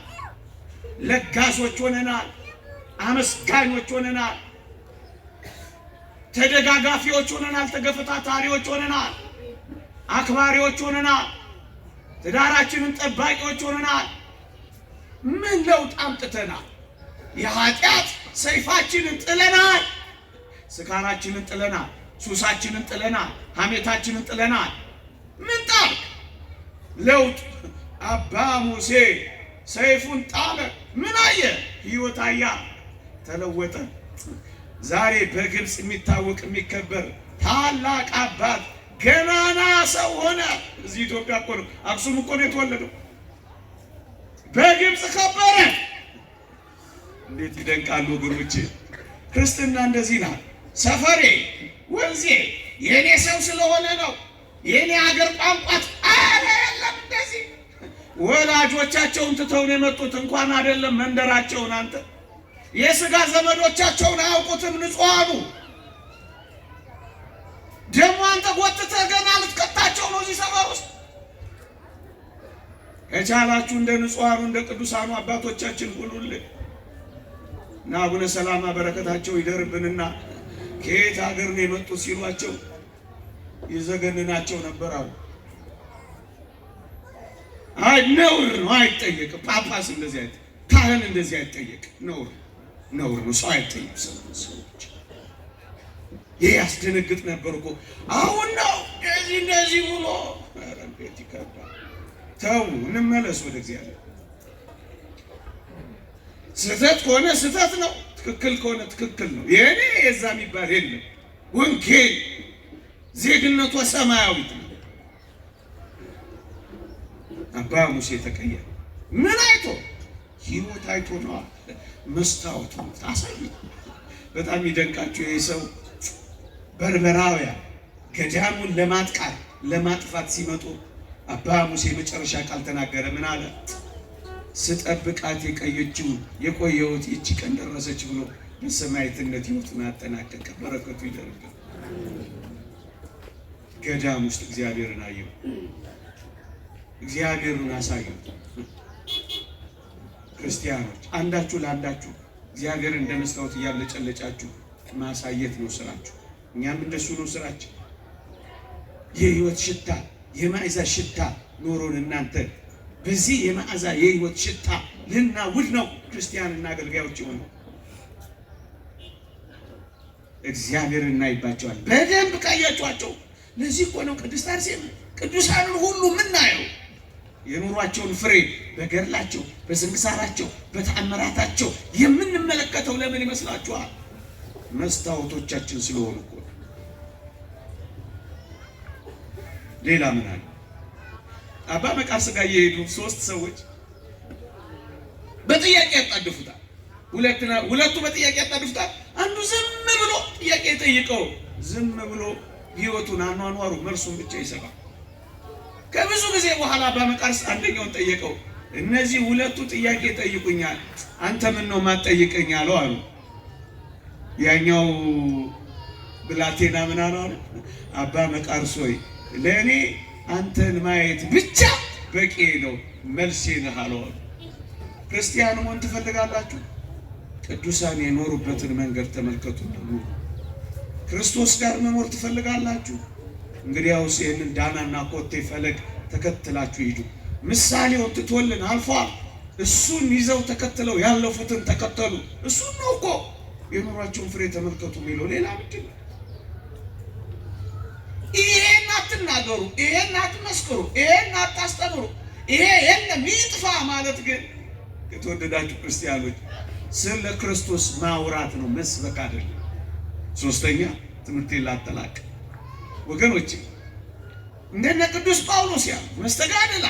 ለጋሶች ሆነናል፣ አመስጋኞች ሆነናል፣ ተደጋጋፊዎች ሆነናል፣ ተገፈታታሪዎች ሆነናል፣ አክባሪዎች ሆነናል፣ ትዳራችንን ጠባቂዎች ሆነናል። ምን ለውጥ አምጥተናል? የኃጢአት ሰይፋችንን ጥለናል፣ ስካራችንን ጥለናል፣ ሱሳችንን ጥለናል፣ ሐሜታችንን ጥለናል። ምን ጣል ለውጥ? አባ ሙሴ ሰይፉን ጣለ። ምን አየ? ሕይወት አያ፣ ተለወጠ። ዛሬ በግብፅ የሚታወቅ የሚከበር ታላቅ አባት ገናና ሰው ሆነ። እዚህ ኢትዮጵያ እኮ ነው፣ አክሱም እኮ ነው የተወለደው። በግብፅ ከበረ። እንዴት ይደንቃሉ ወገኖቼ! ክርስትና እንደዚህ ናት። ሰፈሬ ወንዜ የኔ ሰው ስለሆነ ነው፣ የኔ ሀገር ቋንቋት አረ የለም። እንደዚህ ወላጆቻቸውን ትተው ነው የመጡት። እንኳን አይደለም መንደራቸውን፣ አንተ የሥጋ ዘመዶቻቸውን አያውቁትም። ንጹሐኑ ደግሞ አንተ ጎትተህ ገና ልትቀጣቸው ነው እዚህ ሰፈር ውስጥ። ከቻላችሁ እንደ ንጹሐኑ እንደ ቅዱሳኑ አባቶቻችን ሁሉልን እና አቡነ ሰላማ በረከታቸው ይደርብንና ከየት ሀገር ነው የመጡት ሲሏቸው ይዘገንናቸው ነበር አሉ። አይ ነውር ነው፣ አይጠየቅም። ጳጳስ እንደዚህ አይጠየቅ፣ ካህን እንደዚህ አይጠየቅ። ነውር ነው፣ ሰው አይጠየቅ። ሰዎች ይህ ያስደነግጥ ነበር እኮ። አሁን ነው እንደዚህ ብሎ ረንቤት ይከባል። ተው እንመለስ ወደ እግዚአብሔር። ስህተት ከሆነ ስህተት ነው፣ ትክክል ከሆነ ትክክል ነው። የኔ የዛ የሚባል የለም። ወንጌል ዜግነቷ ሰማያዊት ነው። አባ ሙሴ ተቀየረ። ምን አይቶ? ሕይወት አይቶ ነው። መስታወቱ ታሳይ። በጣም ይደንቃቸው። ይህ ሰው በርበራውያን ገዳሙን ለማጥፋት ሲመጡ አባ ሙሴ መጨረሻ ቃል ተናገረ። ምን አለ? ስጠብቃት የቆየሁት ይቺ ቀን ደረሰች ብሎ በሰማዕትነት ሕይወቱን አጠናቀቀ። በረከቱ ይደርብን። ገዳም ውስጥ እግዚአብሔርን አየው፣ እግዚአብሔርን አሳየው። ክርስቲያኖች አንዳችሁ ለአንዳችሁ እግዚአብሔርን እንደ መስታወት እያብለጨለጫችሁ ማሳየት ነው ስራችሁ። እኛም እንደሱ ነው ስራችን። የሕይወት ሽታ የመዓዛ ሽታ ኖሮን እናንተ በዚህ የመዓዛ የሕይወት ሽታ ልናውድ ነው ክርስቲያንና አገልጋዮች የሆኑ እግዚአብሔር እናይባቸዋል። በደንብ ካያችኋቸው ለዚህ እኮ ነው ቅድስት አርሴማ ቅዱሳንን ሁሉ የምናየው የኑሯቸውን ፍሬ በገድላቸው፣ በስንክሳራቸው፣ በተአምራታቸው የምንመለከተው ለምን ይመስላችኋል? መስታወቶቻችን ስለሆኑ እኮ። ሌላ ምን አለ? አባ መቃርስ ጋር የሄዱ 3 ሰዎች በጥያቄ ያጣድፉታል። ሁለቱ በጥያቄ ያጣድፉታል። አንዱ ዝም ብሎ ጥያቄ ጠይቀው ዝም ብሎ ህይወቱን አኗኗሩ መልሱን ብቻ ይሰማል። ከብዙ ጊዜ በኋላ አባ መቃርስ አንደኛውን ጠየቀው። እነዚህ 2ቱ ጥያቄ ጠይቁኛል፣ አንተ ምን ነው ማትጠይቀኝ አለው አሉ። ያኛው ብላቴና ምን አለው? አባ መቃርስ ሆይ ለእኔ አንተን ማየት ብቻ በቂ ነው፣ መልሴ ነህ አለው። ክርስቲያን መሆን ትፈልጋላችሁ? ቅዱሳን የኖሩበትን መንገድ ተመልከቱ። ክርስቶስ ጋር መኖር ትፈልጋላችሁ? እንግዲያውስ ይህንን ዳናና ኮቴ ፈለግ ተከትላችሁ ሂዱ። ምሳሌውን ትቶልን አልፏል። እሱን ይዘው ተከትለው ያለፉትን ተከተሉ። እሱን ነው እኮ የኑሯቸውን ፍሬ ተመልከቱ የሚለው። ሌላ ምንድን ነው? ይሄን አትናገሩ፣ ይሄን አትመስክሩ፣ ይሄን አታስተምሩ፣ ይሄ የለም ይጥፋ ማለት ግን የተወደዳችሁ ክርስቲያኖች ስለ ክርስቶስ ማውራት ነው፣ መስበክ አይደለም። ሶስተኛ ትምህርቴን ላጠላቅ ወገኖች፣ እንደነ ቅዱስ ጳውሎስ ያሉ መስተጋድላ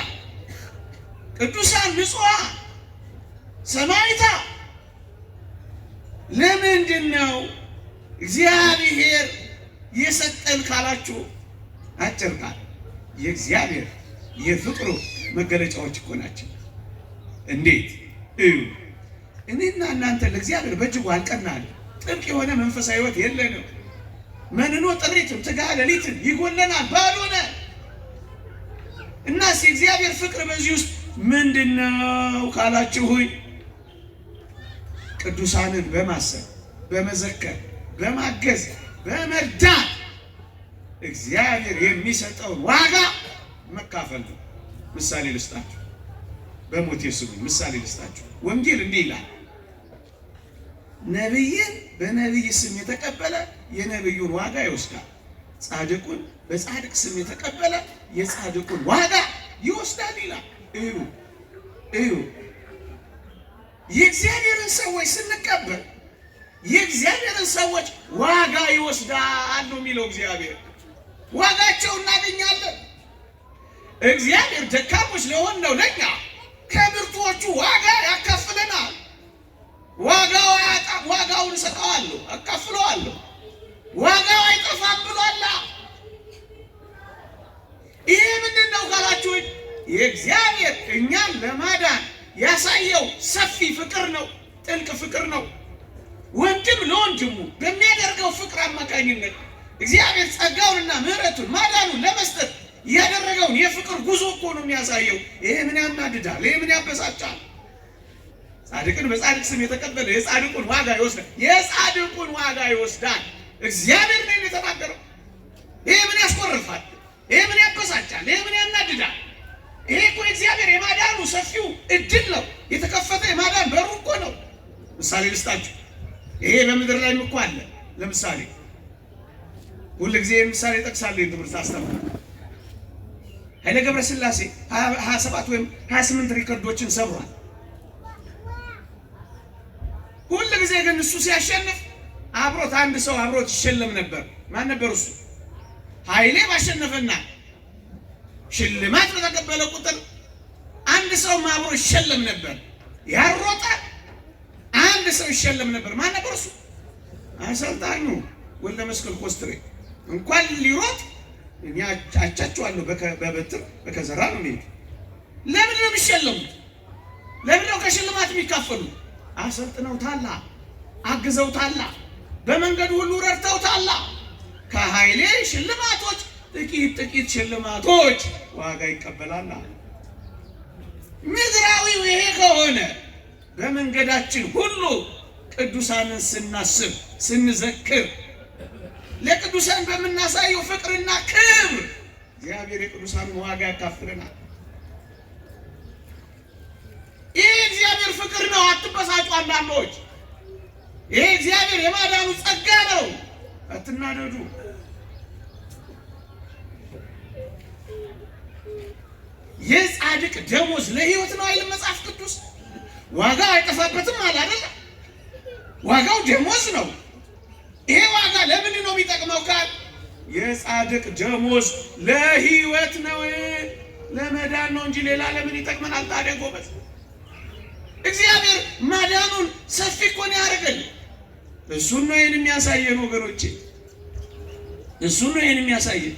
ቅዱሳን ንጹሐን ሰማዕታት ለምንድን ነው እግዚአብሔር የሰጠን ካላችሁ አጭር ቃል የእግዚአብሔር የፍቅሩ መገለጫዎች እኮ ናቸው። እንዴት እዩ። እኔና እናንተ ለእግዚአብሔር በእጅጉ አልቀናል። ጥብቅ የሆነ መንፈሳዊ ሕይወት የለንም። መንኖ ጥሪትም ትጋሃ ሌሊትም ይጎለናል፣ ባዶ ነን። እናስ የእግዚአብሔር ፍቅር በዚህ ውስጥ ምንድነው ካላችሁኝ ቅዱሳንን በማሰብ በመዘከር በማገዝ በመርዳት እግዚአብሔር የሚሰጠውን ዋጋ መካፈል ነው። ምሳሌ ልስጣችሁ፣ በሞቴ ስሙኝ። ምሳሌ ልስጣችሁ። ወንጌል እንዲህ ይላል፣ ነቢይን በነቢይ ስም የተቀበለ የነቢዩን ዋጋ ይወስዳል፣ ጻድቁን በጻድቅ ስም የተቀበለ የጻድቁን ዋጋ ይወስዳል ይላል። እዩ እዩ፣ የእግዚአብሔርን ሰዎች ስንቀበል የእግዚአብሔርን ሰዎች ዋጋ ይወስዳል ነው የሚለው። እግዚአብሔር ዋጋቸው እናገኛለን። እግዚአብሔር ደካሞች ለሆነው ለኛ ከብርቱዎቹ ዋጋ ያካፍለናል። ዋጋው አያጣም። ዋጋውን እሰጠዋለሁ፣ አካፍለዋለሁ። ዋጋው አይጠፋም ብሏላ። ይሄ ምንድን ነው ካላችሁ የእግዚአብሔር እኛን ለማዳን ያሳየው ሰፊ ፍቅር ነው፣ ጥልቅ ፍቅር ነው። ወንድም ለወንድሙ በሚያደርገው ፍቅር አማካኝነት እግዚአብሔር ጸጋውንና ምሕረቱን ማዳኑን ለመስጠት ያደረገውን የፍቅር ጉዞ እኮ ነው የሚያሳየው። ይሄ ምን ያናድዳል? ይሄ ምን ያበሳጫል? ጻድቅን በጻድቅ ስም የተቀበለ የጻድቁን ዋጋ ይወስዳል። የጻድቁን ዋጋ ይወስዳል። እግዚአብሔር ነው የተናገረው። ይሄ ምን ያስቆርፋል? ይሄ ምን ያበሳጫል? ይሄ ምን ያናድዳል? ይሄ እኮ እግዚአብሔር የማዳኑ ሰፊው እድል ነው። የተከፈተ የማዳን በሩ እኮ ነው። ምሳሌ ልስጣችሁ። ይሄ በምድር ላይ እኮ አለ። ለምሳሌ ሁሉ ጊዜ ምሳሌ ጠቅሳለሁ። ትምህርት አስተምር ኃይለ ገብረስላሴ 27 ወይም 28 ሪከርዶችን ሰብሯል። ሁሉ ጊዜ ግን እሱ ሲያሸንፍ አብሮት አንድ ሰው አብሮት ይሸለም ነበር። ማን ነበር እሱ? ኃይሌ ባሸነፈና ሽልማት በተቀበለ ቁጥር አንድ ሰው አብሮ ይሸለም ነበር። ያሮጣ አንድ ሰው ይሸለም ነበር። ማን ነበር እሱ? አሰልጣኙ ወልደ መስቀል ኮስትሬ። እንኳን ሊሮጥ እኔ አቻቸዋለሁ በበትር በከዘራ ነው የሚሄድ። ለምን ነው የሚሸለሙት? ለምን ነው ከሽልማት የሚካፈሉት? አሰልጥነውታል፣ አግዘውታል፣ በመንገዱ ሁሉ ረድተውታል። ከኃይሌ ሽልማቶች ጥቂት ሽልማቶች ዋጋ ይቀበላል። ምድራዊው ይሄ ከሆነ በመንገዳችን ሁሉ ቅዱሳንን ስናስብ ስንዘክር ለቅዱሳን በምናሳየው ፍቅርና ክብር እግዚአብሔር የቅዱሳንን ዋጋ ያካፍለናል። ይሄ እግዚአብሔር ፍቅር ነው። አትበሳጩ አንዳንዶች። ይሄ እግዚአብሔር የማዳኑ ጸጋ ነው። አትናደዱ። የጻድቅ ደሞዝ ለሕይወት ነው አይልም መጽሐፍ ቅዱስ? ዋጋ አይጠፋበትም አለ አይደል? ዋጋው ደሞዝ ነው። ይሄ ዋጋ ለምንድን ነው የሚጠቅመው ካል የጻድቅ ደሞዝ ለሕይወት ነው፣ ለመዳን ነው እንጂ ሌላ ለምን ይጠቅመናል? ታዲያ ጎበዝ እግዚአብሔር ማዳኑን ሰፊ እኮ ነው ያደረገልን። እሱን ነው ይህን የሚያሳየን ወገኖቼ፣ እሱን ነው ይህን የሚያሳየን።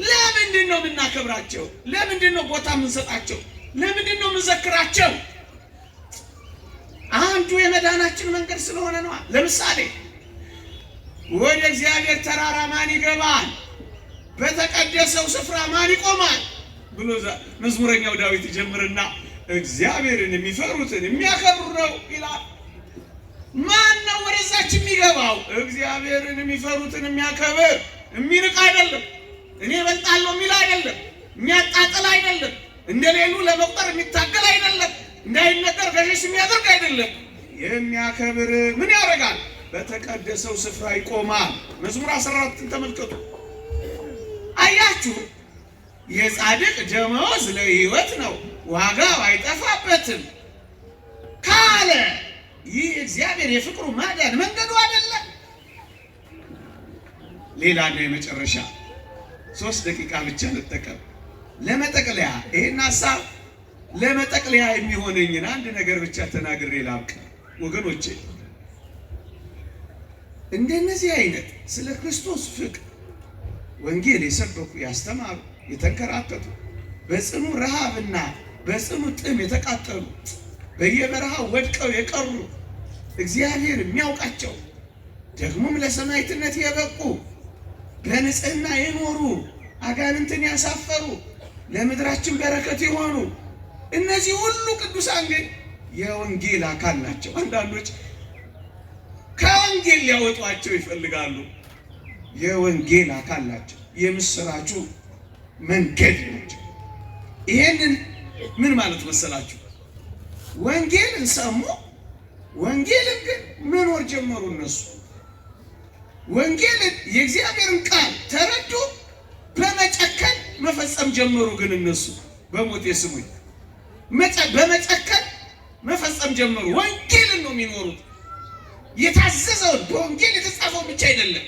ለምንድን ነው የምናከብራቸው? ለምንድን ነው ቦታ የምንሰጣቸው? ለምንድን ነው የምንዘክራቸው? አንዱ የመዳናችን መንገድ ስለሆነ ነው። ለምሳሌ ወደ እግዚአብሔር ተራራ ማን ይገባል? በተቀደሰው ስፍራ ማን ይቆማል? ብሎ መዝሙረኛው ዳዊት ይጀምርና እግዚአብሔርን የሚፈሩትን የሚያከብሩ ነው ይላል። ማን ነው ወደዛች የሚገባው? እግዚአብሔርን የሚፈሩትን የሚያከብር፣ የሚንቅ አይደለም። እኔ እበልጣለሁ የሚል አይደለም። የሚያጣጥል አይደለም። እንደሌሉ ለመቁጠር የሚታገል አይደለም። እንዳይነገር ገሸሽ የሚያደርግ አይደለም። የሚያከብር ምን ያደርጋል? በተቀደሰው ስፍራ ይቆማል። መዝሙር 14ን ተመልከቱ። አያችሁ፣ የጻድቅ ደመወዝ ለሕይወት ነው፣ ዋጋው አይጠፋበትም ካለ ይህ እግዚአብሔር የፍቅሩ ማዳን መንገዱ አይደለም። ሌላ ነው የመጨረሻ 3 ደቂቃ ብቻ ልጠቀም ለመጠቅለያ። ይሄን ሐሳብ ለመጠቅለያ የሚሆነኝን አንድ ነገር ብቻ ተናግሬ ላብቅ። ወገኖቼ እንደነዚህ አይነት ስለ ክርስቶስ ፍቅር ወንጌል የሰበኩ ያስተማሩ፣ የተንከራተቱ፣ በጽኑ ረሃብና በጽኑ ጥም የተቃጠሉ፣ በየበረሃው ወድቀው የቀሩ እግዚአብሔር የሚያውቃቸው ደግሞም ለሰማዕትነት የበቁ በንጽህና የኖሩ አጋንንትን ያሳፈሩ ለምድራችን በረከት የሆኑ እነዚህ ሁሉ ቅዱሳን ግን የወንጌል አካል ናቸው። አንዳንዶች ከወንጌል ሊያወጧቸው ይፈልጋሉ። የወንጌል አካል ናቸው። የምስራቹ መንገድ ናቸው። ይሄንን ምን ማለት መሰላችሁ? ወንጌልን ሰሙ፣ ወንጌልን ግን መኖር ጀመሩ። እነሱ ወንጌልን የእግዚአብሔርን ቃል ተረዱ፣ በመጨከን መፈጸም ጀመሩ። ግን እነሱ በሞት ስሙኝ በመጨከን መፈጸም ጀመሩ። ወንጌልን ነው የሚኖሩት። የታዘዘውን በወንጌል የተጻፈው ብቻ አይደለም፣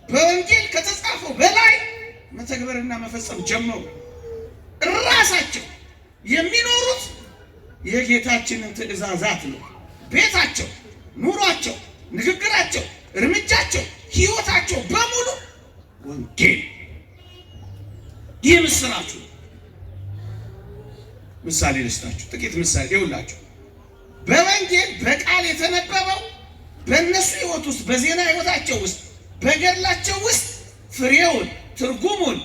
በወንጌል ከተጻፈው በላይ መተግበርና መፈጸም ጀመሩ። ራሳቸው የሚኖሩት የጌታችንን ትእዛዛት ነው። ቤታቸው፣ ኑሯቸው፣ ንግግራቸው፣ እርምጃቸው፣ ሕይወታቸው በሙሉ ወንጌል የምስራቹ። ምሳሌ ልስጣችሁ፣ ጥቂት ምሳሌ ይውላችሁ። በወንጌል በቃል የተነበበው በእነሱ ሕይወት ውስጥ፣ በዜና ሕይወታቸው ውስጥ፣ በገድላቸው ውስጥ ፍሬውን፣ ትርጉሙን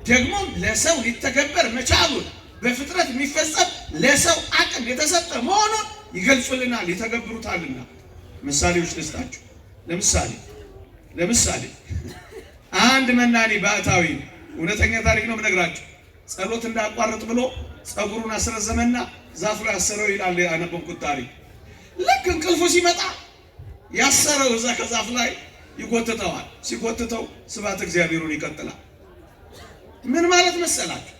ደግሞ ለሰው ሊተገበር መቻሉን በፍጥረት የሚፈጸም ለሰው አቅም የተሰጠ መሆኑን ይገልጹልናል፣ ይተገብሩታልና። ምሳሌዎች ልስጣችሁ። ለምሳሌ አንድ መናኒ ባሕታዊ፣ እውነተኛ ታሪክ ነው የምነግራችሁ። ጸሎት እንዳቋርጥ ብሎ ጸጉሩን አስረዘመና ዛፍ ላይ አሰረው ይላል ያነበብኩት ታሪክ። ልክ እንቅልፉ ሲመጣ ያሰረው እዛ ከዛፍ ላይ ይጎትተዋል። ሲጎትተው ስብሐተ እግዚአብሔሩን ይቀጥላል። ምን ማለት መሰላችሁ?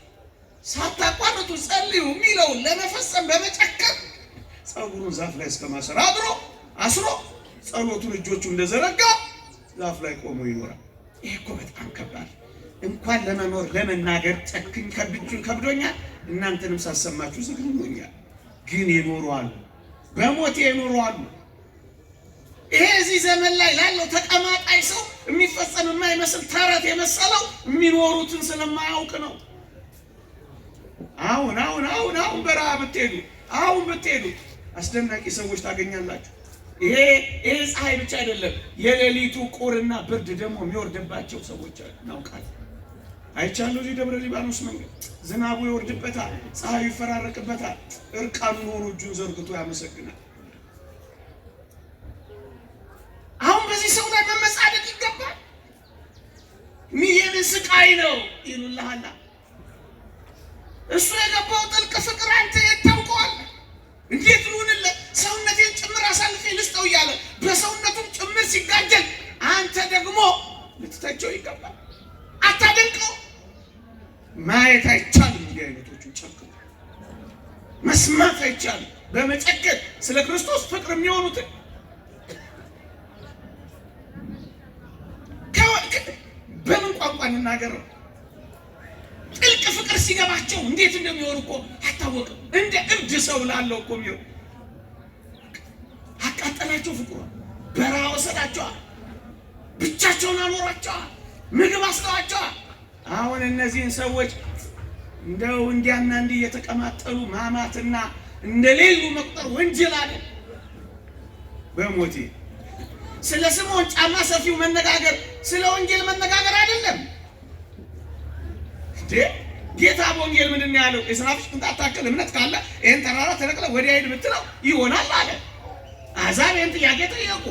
ሳታቋርጡ ጸልዩ የሚለውን ለመፈጸም በመጨከን ጸጉሩን ዛፍ ላይ እስከማሰር አስሮ ጸሎቱን እጆቹ እንደዘረጋ ዛፍ ላይ ቆሞ ይኖራል። ይሄ እኮ በጣም ከባድ፣ እንኳን ለመኖር ለመናገር ጨክኝ ከብዶኛል። እናንተንም ሳሰማችሁ ዘግኖኛል። ግን የኖሩ አሉ፣ በሞት የኖሩ አሉ። ይሄ እዚህ ዘመን ላይ ላለው ተቀማጣይ ሰው የሚፈጸም የማይመስል ተረት የመሰለው የሚኖሩትን ስለማያውቅ ነው። አሁን በረሃ ብትሄዱ አስደናቂ ሰዎች ታገኛላችሁ። ይሄ ፀሐይ ብቻ አይደለም፣ የሌሊቱ ቁርና ብርድ ደግሞ የሚወርድባቸው ሰዎች እናውቃለን። አይቻለሁ። እዚህ ደብረ ሊባኖስ መንገድ ዝናቡ ይወርድበታል፣ ፀሐዩ ይፈራረቅበታል። እርቃኑን ሆኖ እጁን ዘርግቶ ያመሰግናል። አሁን በዚህ ሰው ላይ መመጻደቅ ይገባል። ሚየን ስቃይ ነው ይሉልሃል። እሱ የገባው ጥልቅ ፍቅር አንተ ታውቀዋለህ። እንዴት ልሁንለት? ሰውነቴን ጭምር አሳልፌ ልስጠው እያለ በሰውነቱም ጭምር ሲጋጀል አንተ ደግሞ ልትተቸው ይገባል። አታደንቀው። ማየት አይቻልም። እንዲህ አይነቶቹን ጨክኖ መስማት አይቻልም። በመጨከን ስለ ክርስቶስ ፍቅር የሚሆኑትን መናገር ነው። ጥልቅ ፍቅር ሲገባቸው እንዴት እንደሚሆን እኮ አይታወቅም። እንደ እብድ ሰው ላለው እኮ የሚሆን አቃጠላቸው። ፍቅሩ በረሃ ወሰዳቸዋል። ብቻቸውን አኖሯቸዋል። ምግብ አስተዋቸዋል። አሁን እነዚህን ሰዎች እንደው እንዲያና እንዲህ እየተቀማጠሉ ማማትና እንደሌሉ መቁጠር ወንጀል አይደል? በሞቴ ስለ ስምዖን ጫማ ሰፊው መነጋገር ስለ ወንጌል መነጋገር አይደለም እንዴ? ጌታ በወንጌል ምንድን ነው ያለው? የሰናፍጭ ቅንጣት ታክል እምነት ካለ ይሄን ተራራ ተነቅለ ወዲያ ሂድ ብትለው ይሆናል አለ። አሕዛብ ይሄን ጥያቄ ጠየቁ።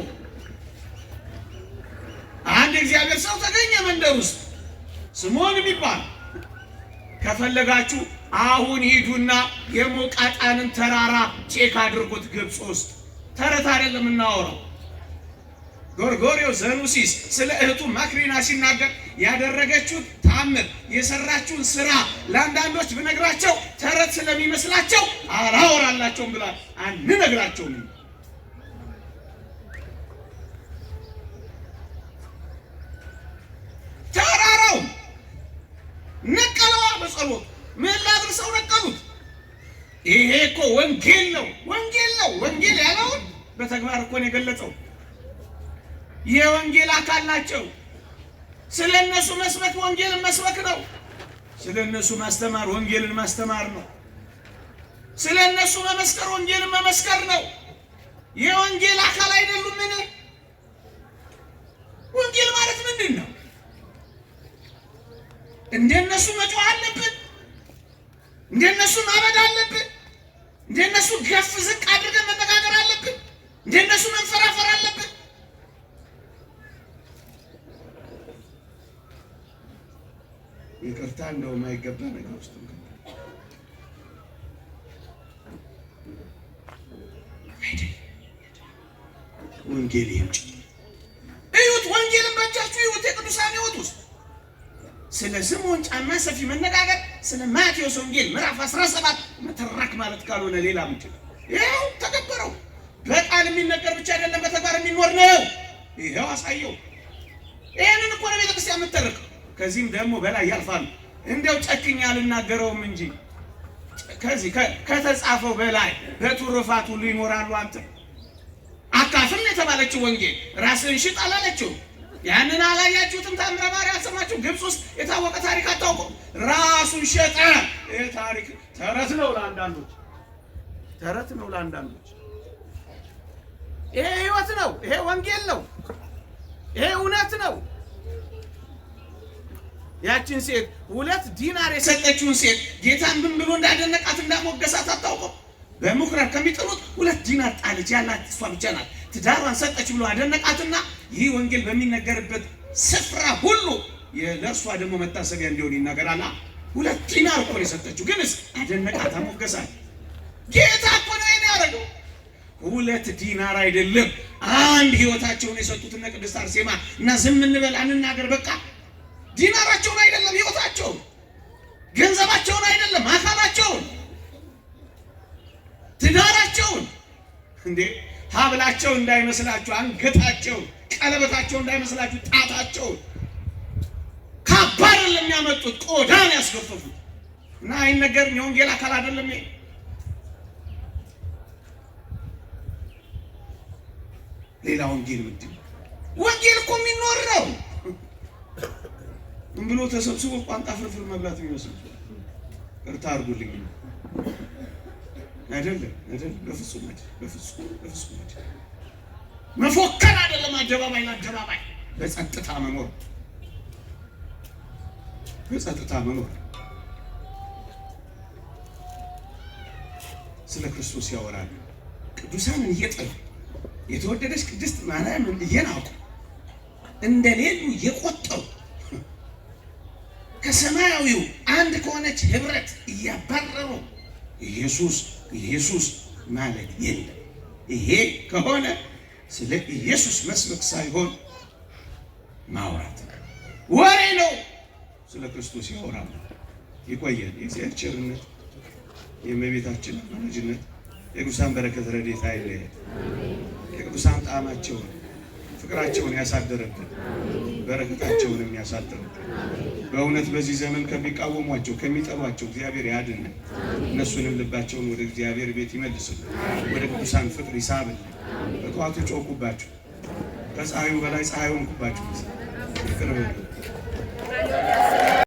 አንድ እግዚአብሔር ሰው ተገኘ መንደር ውስጥ ስምዖን የሚባል። ከፈለጋችሁ አሁን ሂዱና የሞቃጣንን ተራራ ቼክ አድርጉት። ግብፅ ውስጥ ተረት አይደለም እናወራው። ጎርጎርዮስ ዘኑሲስ ስለ እህቱ ማክሪና ሲናገር ያደረገችው ታምር የሰራችውን ስራ ለአንዳንዶች ብነግራቸው ተረት ስለሚመስላቸው አላወራላቸውም ብሏል። አንነግራቸውም። ተራራው ነቀለዋ በጸሎት ምን ላድርሰው ነቀሉት። ይሄ እኮ ወንጌል ነው፣ ወንጌል ነው። ወንጌል ያለውን በተግባር እኮ ነው የገለጸው። የወንጌል አካል ናቸው። ስለነሱ መስበክ ወንጌልን መስበክ ነው። ስለነሱ ማስተማር ወንጌልን ማስተማር ነው። ስለነሱ መመስከር ወንጌልን መመስከር ነው። የወንጌል አካል አይደሉም? ምን ወንጌል ማለት ምንድን ነው? እንደነሱ መጮህ አለብን? እንደነሱ ማበድ አለብን? እንደነሱ ገፍ ዝቅ አድርገን መነጋገር አለብን? እንደነሱ መንፈራፈር አለብን? ይቅርታ እንደው የማይገባ ነገር ውስጥ ወንጌል ይምጭ። እዩት፣ ወንጌልን በእጃችሁ እዩት። የቅዱሳን ሕይወት ውስጥ ስለ ስምዖን ጫማ ሰፊ መነጋገር ስለ ማቴዎስ ወንጌል ምዕራፍ 17 መተረክ ማለት ካልሆነ ሌላ ምንጭ ይኸው ተከበረው። በቃል የሚነገር ብቻ አይደለም፣ በተግባር የሚኖር ነው። ይኸው አሳየው። ይሄንን እኮ ነው ቤተክርስቲያን የምትተርከው። ከዚህም ደግሞ በላይ ያልፋሉ። እንደው ጨክኛ አልናገረውም እንጂ ከዚህ ከተጻፈው በላይ በትሩፋት ሁሉ ይኖራሉ። አንተ አካፍል የተባለችው ወንጌል ራስን ሽጥ አላለችው። ያንን አላያችሁትም? ታምረ ማርያም አልሰማችሁ? ግብፅ ውስጥ የታወቀ ታሪክ አታውቁም? ራሱን ሸጠ። ይሄ ታሪክ ተረት ነው ለአንዳንዶች፣ ተረት ነው ለአንዳንዶች። ይሄ ሕይወት ነው። ይሄ ወንጌል ነው። ይሄ እውነት ነው። ያችን ሴት 2 ዲናር የሰጠችውን ሴት ጌታን ምን ብሎ እንዳደነቃት እንዳሞገሳት አታውቁም? በምኩራብ ከሚጥሉት 2 ዲናር ጣለች። ያላት እሷ ብቻ ናት። ትዳሯን ሰጠች ብሎ አደነቃትና ይህ ወንጌል በሚነገርበት ስፍራ ሁሉ ለእርሷ ደግሞ መታሰቢያ እንዲሆን ይናገራል። 2 ዲናር እኮ ነው የሰጠችው፣ ግንስ አደነቃት፣ አሞገሳት። ጌታ እኮ ነው ይሄን ያደረገው። 2 ዲናር አይደለም፣ አንድ ሕይወታቸውን የሰጡት እነ ቅድስት አርሴማ እና ዝም እንበል አንናገር በቃ። ዲናራቸውን አይደለም፣ ሕይወታቸውን፣ ገንዘባቸውን አይደለም፣ አካላቸውን፣ ትዳራቸውን። እንዴ ሀብላቸው እንዳይመስላችሁ፣ አንገታቸውን፣ ቀለበታቸው እንዳይመስላችሁ፣ ጣታቸውን ካባ አይደለም ያመጡት፣ ቆዳን ያስገፈፉት እና አይነገርም። የወንጌል አካል አይደለም ይሄ። ሌላ ወንጌል ምንድን ነው? ወንጌል እኮ የሚኖር ነው። ምን ብሎ ተሰብስቦ ቋንጣ ፍርፍር መብላት የሚመስል ቅርታ አድርጉልኝ። አይደለም አይደለም፣ በፍጹም አይደለም፣ በፍጹም አይደለም። መፎከር አይደለም፣ አደባባይ ለአደባባይ በጸጥታ መኖር፣ በጸጥታ መኖር። ስለ ክርስቶስ ያወራሉ። ቅዱሳንን እየጠሉ የተወደደች ቅድስት ማርያምን እየናቁ እንደሌሉ እየቆጠሩ ከሰማያዊው አንድ ከሆነች ህብረት እያባረሩ ኢየሱስ ኢየሱስ ማለት የለም። ይሄ ከሆነ ስለ ኢየሱስ መስበክ ሳይሆን ማውራት ወሬ ነው። ስለ ክርስቶስ ያወራሉ። ይቆየን። የእግዚአብሔር ቸርነት፣ የእመቤታችን አማላጅነት፣ የቅዱሳን በረከት ረድኤት አይለየን። የቅዱሳን ጣዕማቸውን ፍቅራቸውን ያሳደረብን፣ በረከታቸውንም ያሳደረብን። በእውነት በዚህ ዘመን ከሚቃወሟቸው ከሚጠሏቸው እግዚአብሔር ያድነን። እነሱንም ልባቸውን ወደ እግዚአብሔር ቤት ይመልስልን፣ ወደ ቅዱሳን ፍቅር ይሳብልን። በጠዋቱ ጮኩባችሁ፣ ከፀሐዩ በላይ ፀሐይ ሆንኩባችሁ። ይቅር በሉ።